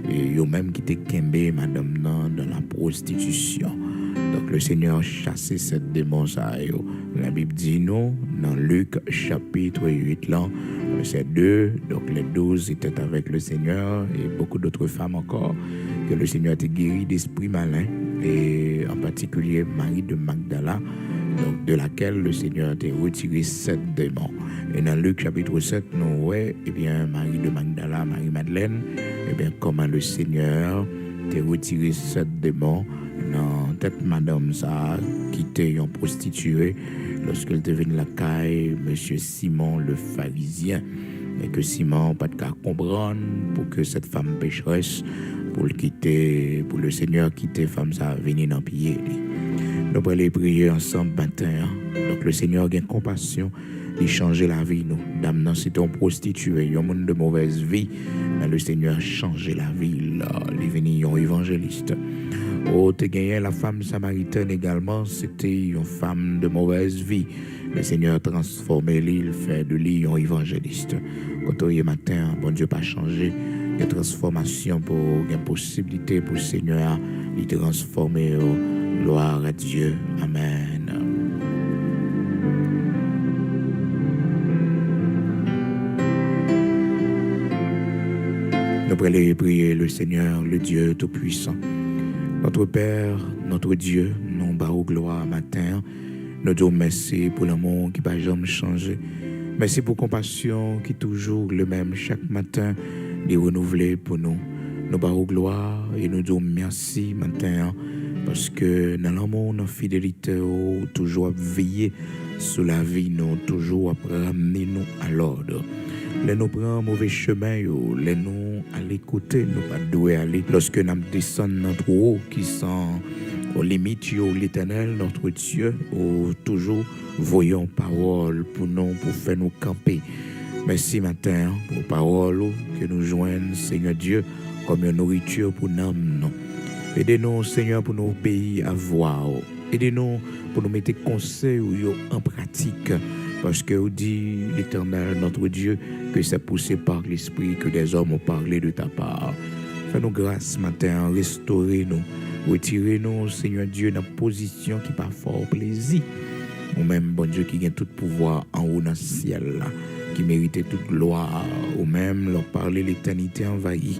et yo même qui était kembe madame dans la prostitution. Donc le Seigneur chassé 7 démons ça yo. La Bible dit nous dans Luc chapitre 8 là, verset 2, donc les 12 étaient avec le Seigneur et beaucoup d'autres femmes encore que le Seigneur a guéri d'esprits malins et en particulier Marie de Magdala, donc de laquelle le Seigneur a retiré 7 démons. Et dans Luc chapitre 7, nous voyons, Marie de Magdala, Marie-Madeleine, comment le Seigneur a retiré 7 démons dans tête madame ça, qui était une prostituée, lorsqu'elle était venue la caille, monsieur Simon le pharisien, et que Simon pas de cas comprendre pour que cette femme pécheresse, pour le Seigneur quitter femme ça, venir dans pied. Nous allons prier ensemble matin. Donc le Seigneur a compassion, il change la vie nous. Dame non c'était un prostitué, un monde de mauvaise vie, mais le Seigneur a changé la vie là, il est venu un évangéliste. Oh, tu gagné la femme samaritaine également, c'était une femme de mauvaise vie. Le Seigneur a transformé l'île, fait de lui un évangéliste. Quand on est matin, bon Dieu pas changé, il y a transformation pour une possibilité pour le Seigneur, il transformer. Gloire à Dieu. Amen. Nous allons prier le Seigneur, le Dieu Tout-Puissant. Notre Père, notre Dieu, nous bas gloire matin. Nous disons merci pour l'amour qui ne va jamais changer. Merci pour la compassion qui est toujours le même chaque matin, de renouveler pour nous. Nous bas gloire et nous disons merci matin. Parce que dans l'amour, dans la fidélité, toujours veiller sur la vie, nous toujours ramener nous à l'ordre. Les nous prend mauvais chemin, les nous à l'écouter, nous pas doué aller. Lorsque nous descendons notre haut, qui sont aux limites, l'Éternel, notre Dieu, toujours voyons parole pour nous, pour faire nous camper. Merci matin pour parole que nous joignent, Seigneur Dieu, comme une nourriture pour nous. Aidez-nous, Seigneur, pour nos pays à voir. Aidez-nous pour nous mettre conseils en pratique. parce que vous dit, l'Éternel, notre Dieu, que c'est poussé par l'Esprit que des hommes ont parlé de ta part. Fais-nous grâce ce matin, restaurez-nous, retirez-nous, Seigneur Dieu, dans une position qui pas fort plaisir. Ou même, bon Dieu, qui a tout pouvoir en haut dans le ciel, là, qui méritait toute gloire, ou même leur parler l'éternité envahie.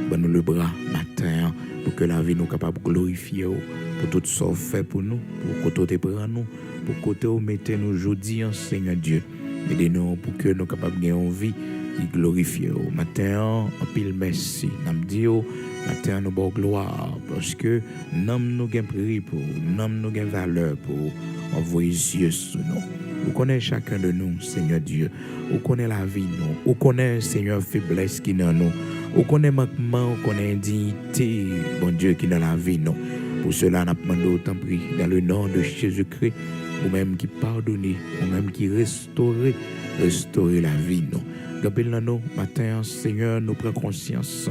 Donne-nous le bras matin pour que la vie nous capable de glorifier pour tout ce qu'on fait pour nous, pour que tu prends nous, pour que tu mettes nous aujourd'hui en Seigneur Dieu. Aidez-nous pour que nous capables de gagner une vie qui glorifie au matin en pile merci. Nous disons matin nous bon gloire parce que nous gain prix pour nous gain valeur pour envoyer Dieu sur nous. Vous connaissez chacun de nous, Seigneur Dieu. Vous connaissez la vie, nous. Vous connaissez, Seigneur, faiblesse qui est dans nous. Vous connaissez manquement, vous connaissez indignité, bon Dieu, qui est dans la vie, nous. Pour cela, nous demandons autant prix dans le nom de Jésus-Christ, vous-même qui pardonnez, vous-même qui restaurez la vie, nous. Gabel nous, matin, Seigneur, nous prenons conscience.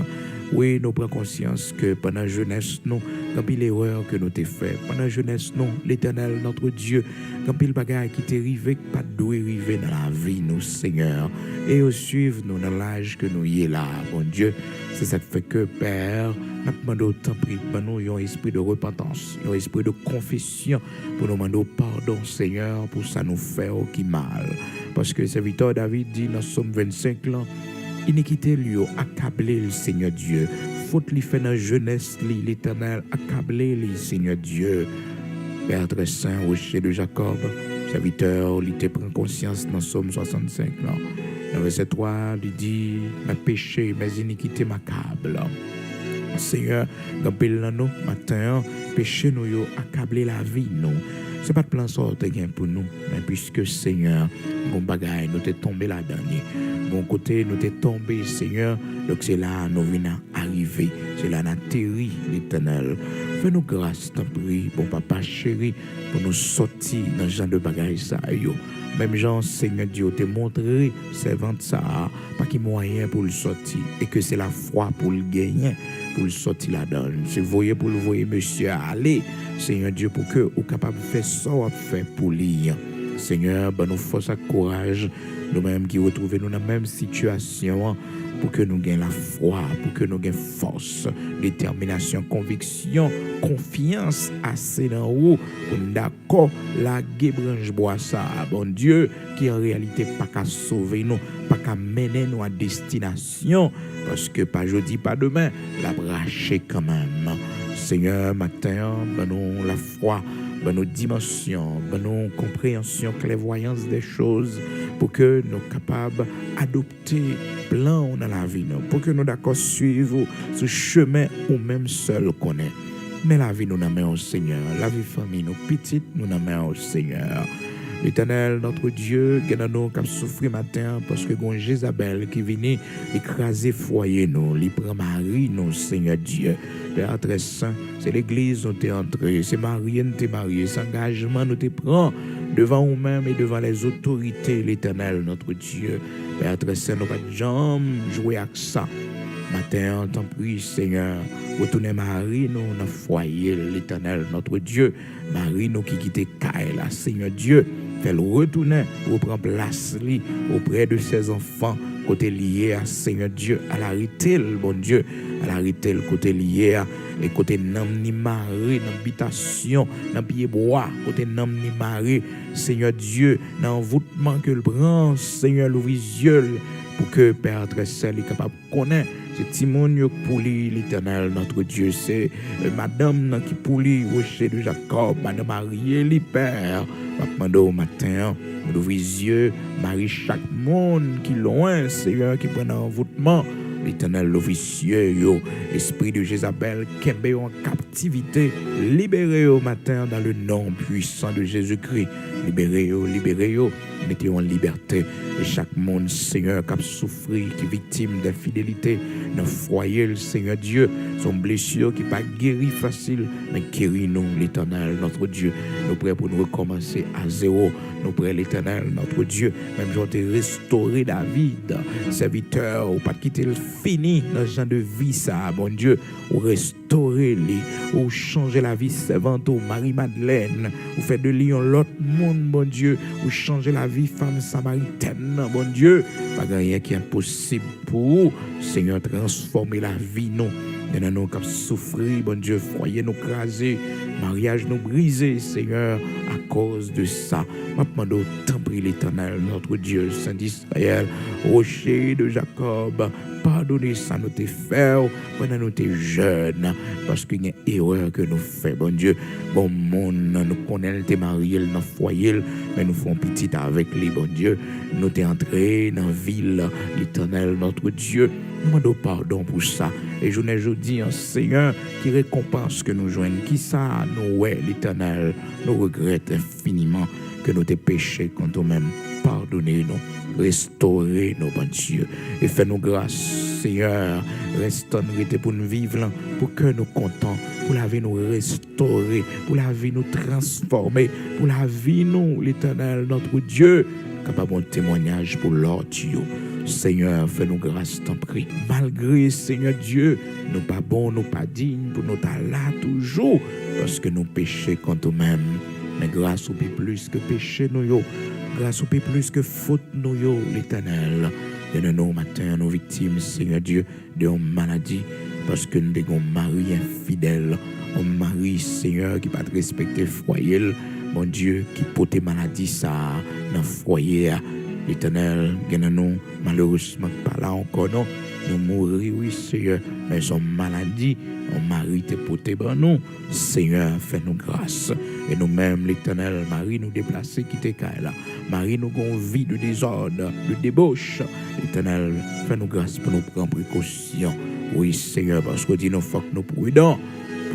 Oui, nous prenons conscience que pendant la jeunesse, nous, quand il l'erreur que nous t'ai fait, pendant la jeunesse, nous, l'Éternel, notre Dieu, quand il bagaille qui t'est arrivé, pas de arriver dans la vie, nous, Seigneur, et au suivre nous dans l'âge que nous y est là, bon Dieu, c'est ça qui fait que, Père, nous demandons autant prix, nous, un esprit de repentance, un esprit de confession, pour nous demander pardon, Seigneur, pour ça nous faire qui mal. Parce que serviteur David dit dans Somme 25, là, iniquité lui accablé le Seigneur Dieu. Faute lui fait dans la jeunesse, l'Éternel accablé le Seigneur Dieu. Père très saint, rocher de Jacob, serviteur, il te prend conscience dans Somme 65. Là. Dans verset 3, il dit, mes péchés, mes iniquités m'accablent. Seigneur, dans nous, matin, péché nous accablé la vie nous. C'est pas de plan sorte pour nous, mais puisque Seigneur, bon bagaille, nous t'es tombé là-dedans. Bon côté, nous t'es tombé, Seigneur, donc c'est là nous venons arriver, c'est là nous atterri l'Éternel. Fais-nous grâce, t'en prie, bon papa chéri, pour nous sortir dans ce genre de bagaille ça, yo. Même Jean, Seigneur Dieu, te montré, servant ça, pas qu'il moyen pour le sortir, et que c'est la foi pour le gagner, pour le sortir là-dedans. C'est voyer pour le voyer, monsieur, aller, Seigneur Dieu, pour que vous capable de faire ça, ou faire pour lui. Seigneur, ben nous force et courage, nous-mêmes qui retrouvons nous dans la même situation, pour que nous gagnions la foi, pour que nous gagnions force, détermination, conviction, confiance assez dans haut, pour nous d'accord, la branche bois ça, bon Dieu, qui en réalité pas qu'à sauver nous, pas qu'à mener nous à destination, parce que pas jeudi, pas demain, la bracher quand même. Seigneur, matin, ben nous la foi, ben nos dimensions, ben nos compréhensions, clairvoyance des choses, pour que nous capables d'adopter plan dans la vie, pour que nous d'accord suivre ce chemin ou même seul qu'on est. Mais la vie nous la met au Seigneur, la vie famille nous petite nous la met au Seigneur. L'Éternel, notre Dieu, qui nous qui souffrir matin parce que gon Jézabel qui vient écraser foyer nous, li prend Marie nous, Seigneur Dieu. Père très saint, c'est l'église nous t'es entré, c'est Marie nous t'es marié, c'est engagement nous t'es prend devant nous-mêmes et devant les autorités, l'Éternel, notre Dieu. Père très saint, nous pas de jambes jouer avec ça. Matin, t'en prie, Seigneur, retournez Marie nous dans le foyer, l'Éternel, notre Dieu. Marie nous qui quitte Kaï, là, Seigneur Dieu. Fait le retourner, reprend place auprès de ses enfants, côté lié à Seigneur Dieu, à la ritel, bon Dieu, à la ritel, côté lié à, et côté nam ni Marie, dans l'habitation, dans pied bois, côté nam ni Marie, Seigneur Dieu, dans l'envoûtement que le prend, Seigneur Louisieux, pour que Père très saint est capable de connaître. C'est Timon pour lui, l'Éternel, notre Dieu. C'est Madame qui pour lui, rocher de Jacob, Madame Marie, le Père. Maintenant au matin, nous ouvrons les yeux, Marie, chaque monde qui est loin, Seigneur, qui prend un envoûtement. L'Éternel, l'officieux, esprit de Jézabel, Kembe en captivité, libéré au matin dans le nom puissant de Jésus-Christ. Libéré, mettez en liberté. Et chaque monde, Seigneur, qui a souffert, qui est victime d'infidélité, dans le foyer, le Seigneur Dieu, son blessure qui n'est pas guéri facile, mais guéris-nous, l'Éternel, notre Dieu. Nous prêts pour nous recommencer à zéro. Nous prêts, l'Éternel, notre Dieu. Même j'en t'ai restauré David, serviteur, ou pas quitter le fini dans ce genre de vie ça, bon Dieu, ou restaurer les, ou changer la vie servante au Marie-Madeleine, ou faire de Lyon l'autre monde, bon Dieu, ou changer la vie femme samaritaine, bon Dieu, pas rien qui est impossible pour vous, Seigneur, transformer la vie, nous. Il y en a nous qui souffrir, bon Dieu, foyer nous craser, mariage nous briser, Seigneur, à cause de ça. Je demande tant prie l'Éternel, notre Dieu, Saint d'Israël, rocher de Jacob, pardonnez ça nous t'es fait pendant nous t'es jeunes, parce qu'il y a une erreur que nous faisons, bon Dieu. Bon monde, nous connaissons tes mariés dans le foyer, mais nous faisons petit avec les, bon Dieu. Nous t'es entrés dans la ville, l'Éternel, notre Dieu. Nous demandons pardon pour ça. Et je ne dis un Seigneur qui récompense que nous joignons. Qui ça, nous, ouais, l'Éternel, nous regrettons infiniment que nous t'es péchés contre nous-mêmes. Pardonnez-nous, restaurez-nous, bon Dieu. Et fais-nous grâce, Seigneur. Restons-nous pour nous vivre là, pour que nous comptons, pour la vie nous restaurer, pour la vie nous transformer, pour la vie nous, l'Éternel, notre Dieu, capable de témoignage pour l'autre Dieu. Seigneur, fais-nous grâce, t'en prie. Malgré, Seigneur Dieu, nous pas bons, nous pas dignes, pour nous là toujours, parce que nous péchons contre nous-mêmes. Mais grâce au plus que péché nous yo, grâce au plus que faute nous yo, l'Éternel. Donne-nous matin nos victimes, Seigneur Dieu, de maladie, parce que nous avons un mari infidèle, un mari, Seigneur, qui ne pas respecter le foyer, mon Dieu, qui porte maladie ça dans le foyer. L'Éternel, nous malheureusement pas là encore, non. Nous mourir, oui, Seigneur, mais son maladie, on mari te porté par nous. Seigneur, fais-nous grâce. Et nous-mêmes, l'Éternel, Marie nous déplacer, quitter là. Marie nous gon vie de désordre, de débauche. L'Éternel, fais-nous grâce pour nous prendre précaution. Oui, Seigneur, parce que dit nous faut que nous prudents.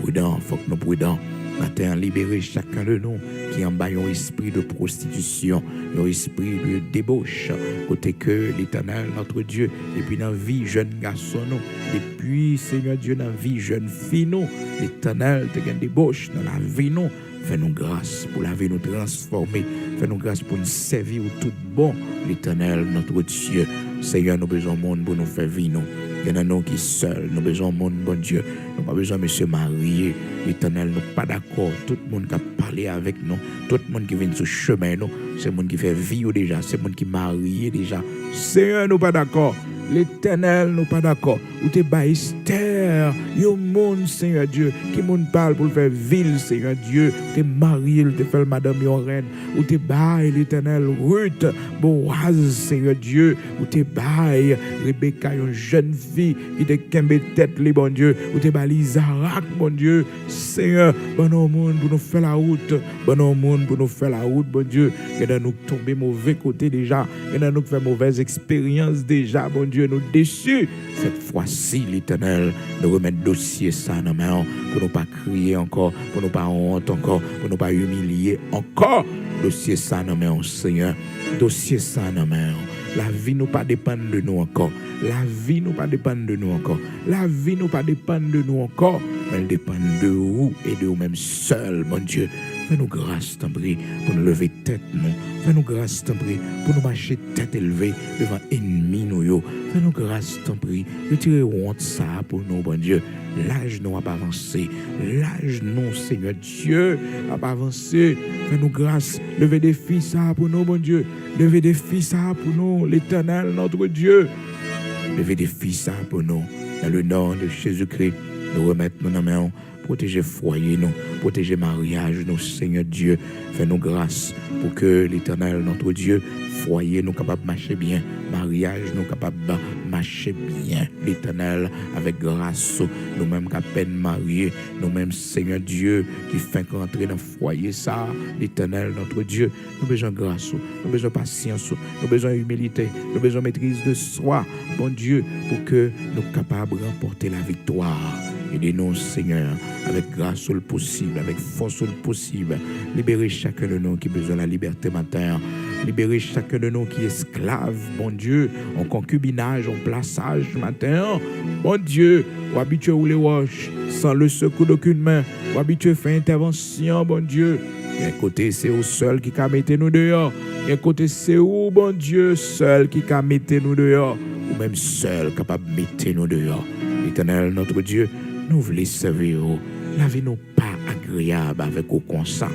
Prudents, faut que nous prudents. Matin, libérer chacun de nous qui en bas un esprit de prostitution, un esprit de débauche, côté que l'Éternel, notre Dieu, et puis dans la vie jeune garçon, nous, et puis Seigneur Dieu, dans la vie jeune fille, nous, l'Éternel, te gagne débauche dans la vie, nous, fais-nous grâce pour la vie nous transformer, fais-nous grâce pour nous servir tout bon, l'Éternel, notre Dieu. Seigneur, nous besoin de monde pour nous faire vivre, nous. Il y en a nous qui seuls, nous besoin de monde, bon Dieu. Nous pas besoin de monsieur marié. L'Éternel, nous pas d'accord. Tout le monde qui a parlé avec nous, tout le monde qui vient sur le chemin, nous, c'est le monde qui fait vivre déjà, c'est le monde qui est marié déjà. Seigneur, nous pas d'accord. L'Éternel, nous pas d'accord. Ou t'es Esther, yo monde, Seigneur Dieu, qui monde parle pour le faire ville, Seigneur Dieu. T'es marié, t'es fait madame yon reine. Ou t'es bail, l'Éternel, Ruth, Boaz, Seigneur Dieu. Ou t'es bail, Rebecca, une jeune fille, qui te kembe tête, les bon Dieu. Ou t'es bail, Isaac, bon Dieu. Seigneur, bon au monde pour nous faire la route. Bon au monde pour nous faire la route, bon Dieu. Il y a nous tomber mauvais côté déjà. Il y a nous faire mauvaise expérience déjà, bon Dieu. Nous déçus. Cette fois-ci, l'Éternel, nous remettre dossier ça dans main pour nous pas crier encore, pour nous pas honte encore, pour nous pas humilier encore. Dossier ça dans main, Seigneur. Dossier ça dans main. La vie nous pas dépend de nous encore. La vie nous pas dépend de nous encore. La vie nous pas dépend de nous encore. Mais elle dépend de vous et de vous-même seul, mon Dieu. Fais-nous grâce, t'en prie, pour nous lever tête, nous. Fais-nous grâce, t'en prie, pour nous marcher tête élevée devant ennemis, nous, yo. Fais-nous grâce, t'en prie, retirez honte ça pour nous, bon Dieu. L'âge nous a pas avancé. L'âge nous, Seigneur Dieu, a pas avancé. Fais-nous grâce, levez des filles ça pour nous, bon Dieu. Levez des filles ça pour nous, l'Éternel, notre Dieu. Levez des filles ça pour nous. Dans le nom de Jésus-Christ, nous remettons nos mains. Protéger foyer nous, protéger mariage nous, Seigneur Dieu. Fais-nous grâce pour que l'Éternel, notre Dieu, foyer nous capable de marcher bien, mariage nous capable de marcher bien, l'Éternel, avec grâce, nous-mêmes qu'à peine mariés, nous-mêmes, Seigneur Dieu, qui fait rentrer dans le foyer ça, l'Éternel, notre Dieu, nous besoin de grâce, nous besoin de patience, nous besoin d'humilité, nous besoin de maîtrise de soi, bon Dieu, pour que nous capables de remporter la victoire. Aidez-nous, Seigneur, avec grâce le possible, avec force le possible. Libérez chacun de nous qui a besoin de la liberté matin. Libérez chacun de nous qui est esclave, bon Dieu, en concubinage, en plaçage matin. Bon Dieu, ou habitué ou les roches, sans le secours d'aucune main. Ou habitué faire intervention, bon Dieu. D'un côté, c'est au seul qui a mis nous dehors. D'un côté, c'est où, bon Dieu, seul qui a mis nous dehors. Ou même seul capable de mettre nous dehors. L'Éternel, notre Dieu, nous voulons servir. La vie nous pas agréable avec au consent.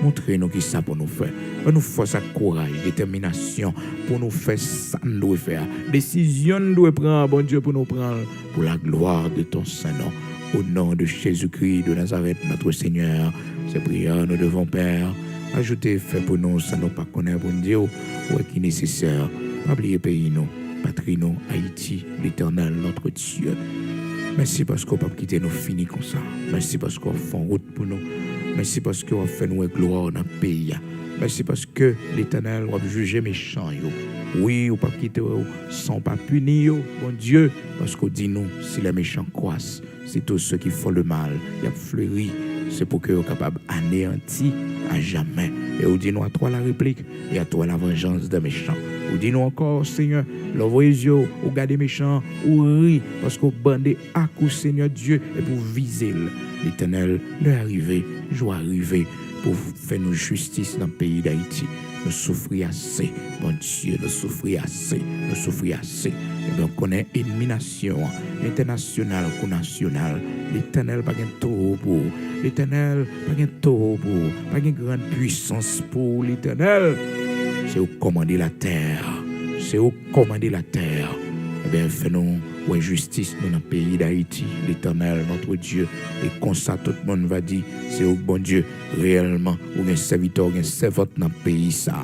Montrez-nous qui ça pour nous faire. Nous force à courage, détermination pour nous faire ça nous doit faire. Décision nous doit prendre, bon Dieu, pour nous prendre pour la gloire de ton Saint-Nom. Au nom de Jésus-Christ de Nazareth, notre Seigneur, ces prières nous devons, Père, ajouter fait pour nous, ça nous pas connaître pour nous dire, ouais, qui est nécessaire. Pas oublier pays nous, patrie nous, Haïti, l'Éternel, notre Dieu. Merci parce qu'on ne peut pas quitter nous finis comme ça. Merci parce qu'on fait route pour nous. Merci parce qu'on fait nous gloire dans le pays. Merci parce que l'Éternel va juger méchants. Oui, on ne peut pas quitter sans pas punir. Bon Dieu, parce qu'on dit nous, si les méchants croissent, c'est tous ceux qui font le mal, ils ont fleuri. C'est pour qu'ils soient capables d'anéantir à jamais. Et on dit nous à toi la réplique et à toi la vengeance des méchants. On dit nous encore, Seigneur, l'envoie les yeux, ou garder méchants, ou rit, parce qu'on bandé à coup, Seigneur Dieu, et pour viser l'Éternel, le arriver, joie arriver, pour faire nous justice dans le pays d'Haïti. Nous souffrir assez, bon Dieu, nous souffrir assez, nous souffrir assez. Et bien, on connaît élimination internationale ou nationale. L'Éternel, pas un taureau pour. L'Éternel, pas un taureau pour. Pas une grande puissance pour l'Éternel. C'est au commander la terre. C'est au commander la terre. Eh bien, fais-nous ouais, justice dans le pays d'Haïti, l'Éternel, notre Dieu. Et comme ça, tout le monde va dire, c'est au bon Dieu, réellement, ou un serviteur, ou un servante dans le pays, ça.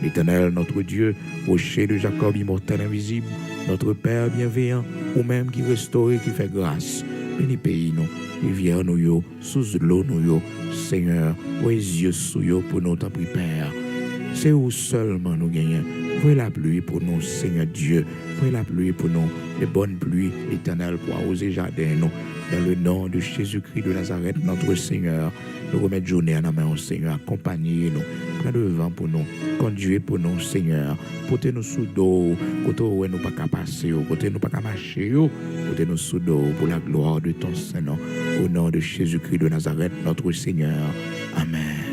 L'Éternel, notre Dieu, rocher de Jacob, immortel, invisible, notre Père bienveillant, ou même qui restaure, qui fait grâce. Béni pays, nous, rivière, nous, sous l'eau, nous, Seigneur, ouais, yeux sous pour nous, t'en prie, Père. C'est où seulement nous gagnons. Voyez la pluie pour nous, Seigneur Dieu. Voyez la pluie pour nous, les bonnes pluies, l'Éternel, pour arroser le jardin, nous. Dans le nom de Jésus-Christ de Nazareth, notre Seigneur, nous remettons journée à la main au Seigneur. Accompagnez-nous, prenez le vent pour nous, conduisez pour nous, Seigneur. Portez-nous sous d'eau, côté où nous pas qu'à passer, côté nous pas qu'à marcher, portez-nous sous d'eau pour la gloire de ton Saint-Nom. Au nom de Jésus-Christ de Nazareth, notre Seigneur. Amen.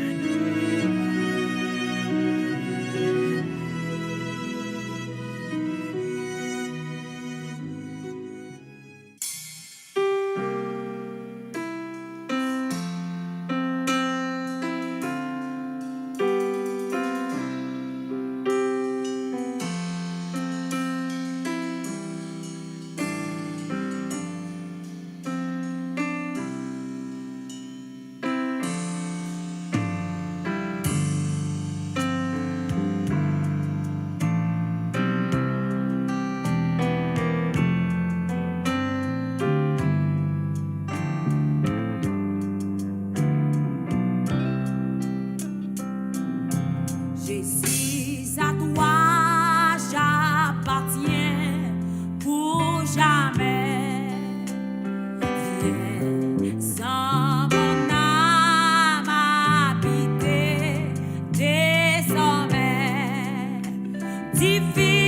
Difficile.